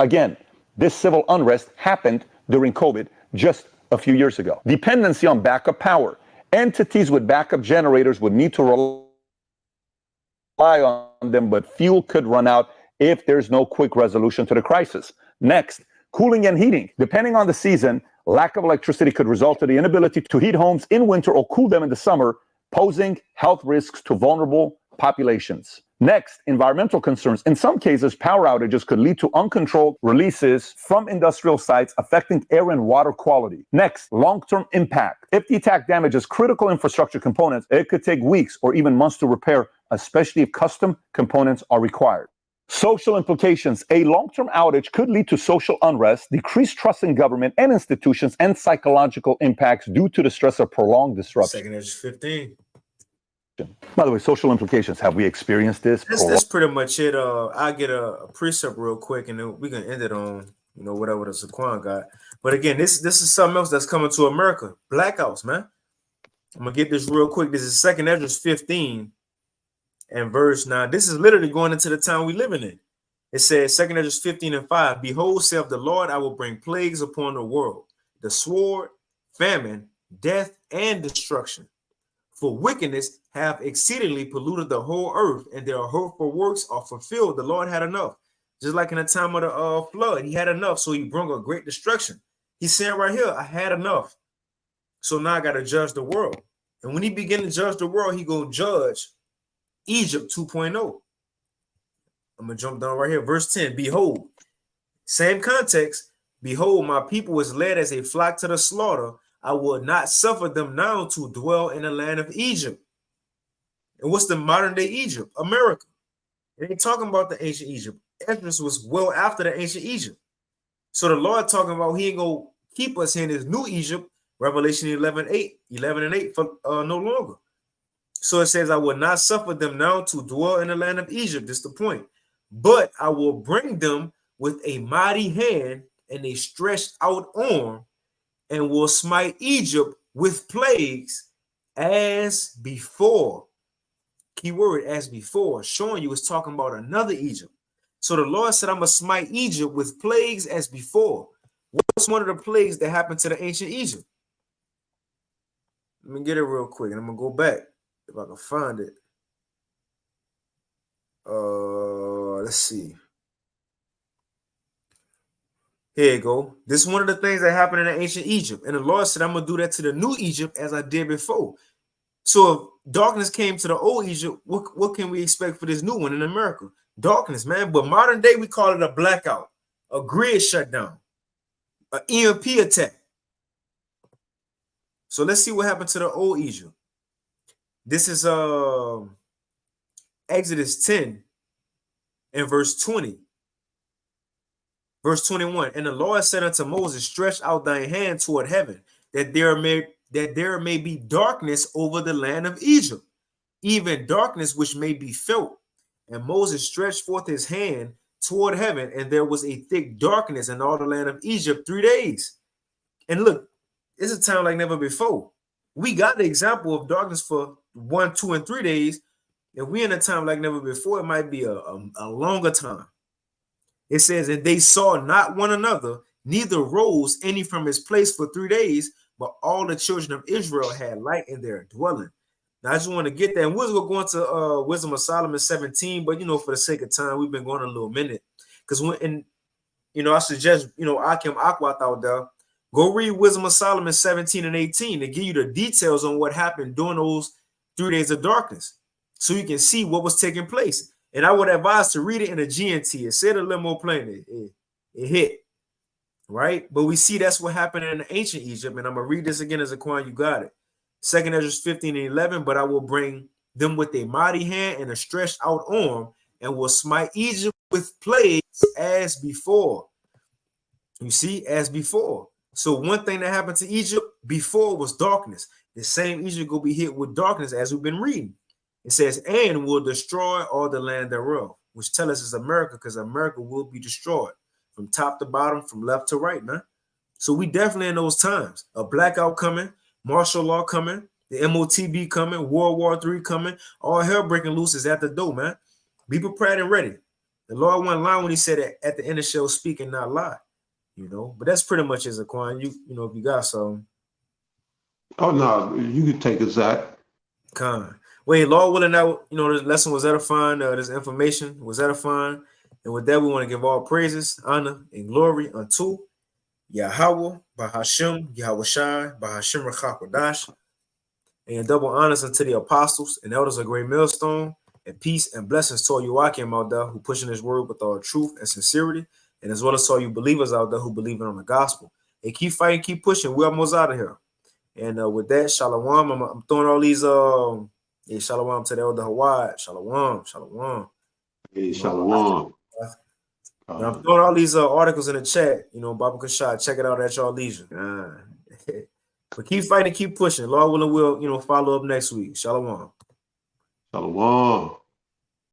Again, this civil unrest happened during COVID just a few years ago. Dependency on backup power. Entities with backup generators would need to rely on them, but fuel could run out if there's no quick resolution to the crisis. Next, cooling and heating. Depending on the season, lack of electricity could result in the inability to heat homes in winter or cool them in the summer, posing health risks to vulnerable populations. Next, environmental concerns. In some cases, power outages could lead to uncontrolled releases from industrial sites affecting air and water quality. Next, long-term impact. If the attack damages critical infrastructure components, it could take weeks or even months to repair, especially if custom components are required. Social implications. A long-term outage could lead to social unrest, decreased trust in government and institutions, and psychological impacts due to the stress of prolonged disruption. Second address 15. By the way, social implications. Have we experienced this? That's pretty much it. I'll get a precept real quick, and then we can end it on whatever the Zaquan got. But again, this is something else that's coming to America. Blackouts, man. I'm gonna get this real quick. This is second address 15 and verse 9. This is literally going into the time we living in. It says, second address 15 and 5. Behold, saith the Lord, I will bring plagues upon the world, the sword, famine, death, and destruction. For wickedness have exceedingly polluted the whole earth, and their hurtful works are fulfilled. The Lord had enough. Just like in the time of the flood, he had enough, so he brought a great destruction. He's saying right here, I had enough. So now I got to judge the world. And when he begin to judge the world, he going to judge Egypt 2.0. I'm going to jump down right here. Verse 10, behold, same context. Behold, my people is led as a flock to the slaughter. I will not suffer them now to dwell in the land of Egypt. And what's the modern day Egypt? America. They ain't talking about the ancient Egypt. Esdras was well after the ancient Egypt. So the Lord talking about he ain't going to keep us in his new Egypt, Revelation 11 and 8 for no longer. So it says, I will not suffer them now to dwell in the land of Egypt. That's the point. But I will bring them with a mighty hand and a stretched out arm, and will smite Egypt with plagues as before. Key word, as before, showing you it's talking about another Egypt. So the Lord said, I'm going to smite Egypt with plagues as before. What's one of the plagues that happened to the ancient Egypt? Let me get it real quick, and I'm going to go back if I can find it. Let's see. Here you go. This is one of the things that happened in the ancient Egypt. And the Lord said, I'm going to do that to the new Egypt as I did before. So if darkness came to the old Egypt, what can we expect for this new one in America? Darkness, man. But modern day, we call it a blackout, a grid shutdown, an EMP attack. So let's see what happened to the old Egypt. This is Exodus 10 and verse 20. Verse 21. And the Lord said unto Moses, stretch out thy hand toward heaven, that there may be darkness over the land of Egypt, even darkness which may be felt. And Moses stretched forth his hand toward heaven, and there was a thick darkness in all the land of Egypt 3 days. And look, it's a time like never before. We got the example of darkness for 1, 2, and 3 days. If we in a time like never before, it might be a longer time. It says, and they saw not one another, neither rose any from his place for 3 days, but all the children of Israel had light in their dwelling. Now, I just want to get that. And we're going to go into Wisdom of Solomon 17, but, for the sake of time, we've been going a little minute. Because I suggest, Akim Akwat out there, go read Wisdom of Solomon 17 and 18 to give you the details on what happened during those 3 days of darkness, so you can see what was taking place. And I would advise to read it in a GNT. It said a little more plainly. It hit, right? But we see that's what happened in ancient Egypt. And I'm going to read this again as a Quan, you got it. 2nd Ezra 15 and 11, but I will bring them with a mighty hand and a stretched out arm, and will smite Egypt with plagues as before. You see, as before. So one thing that happened to Egypt before was darkness. The same Egypt will be hit with darkness as we've been reading. It says, and will destroy all the land thereof, which tell us is America, because America will be destroyed from top to bottom, from left to right, man. So we definitely in those times. A blackout coming, martial law coming, the MOTB coming, World War III coming, all hell breaking loose is at the door, man. Be prepared and ready. The Lord went line when he said it at the end of the show, speak and not lie. But that's pretty much as a Quan. If you got some. Oh no, you can take it, Zach. Con. Wait, Lord willing, that this lesson was edifying. This information was edifying, and with that, we want to give all praises, honor, and glory unto Yahweh, Bahashem, Yahweh Shai, Bahashem Rachakodash, and double honors unto the apostles and elders of Great Millstone, and peace and blessings to all you Akim out there who pushing his word with all truth and sincerity, and as well as all you believers out there who believe in on the gospel. And keep fighting, keep pushing. We're almost out of here. And with that, shalom. I'm throwing all these shalom to the elder Hawaii. Shalom. Hey, shalom. I'm throwing all these articles in the chat. Baba Kashad, check it out at your leisure. But keep fighting, keep pushing. Lord willing, we'll follow up next week. Shalom. Shalom.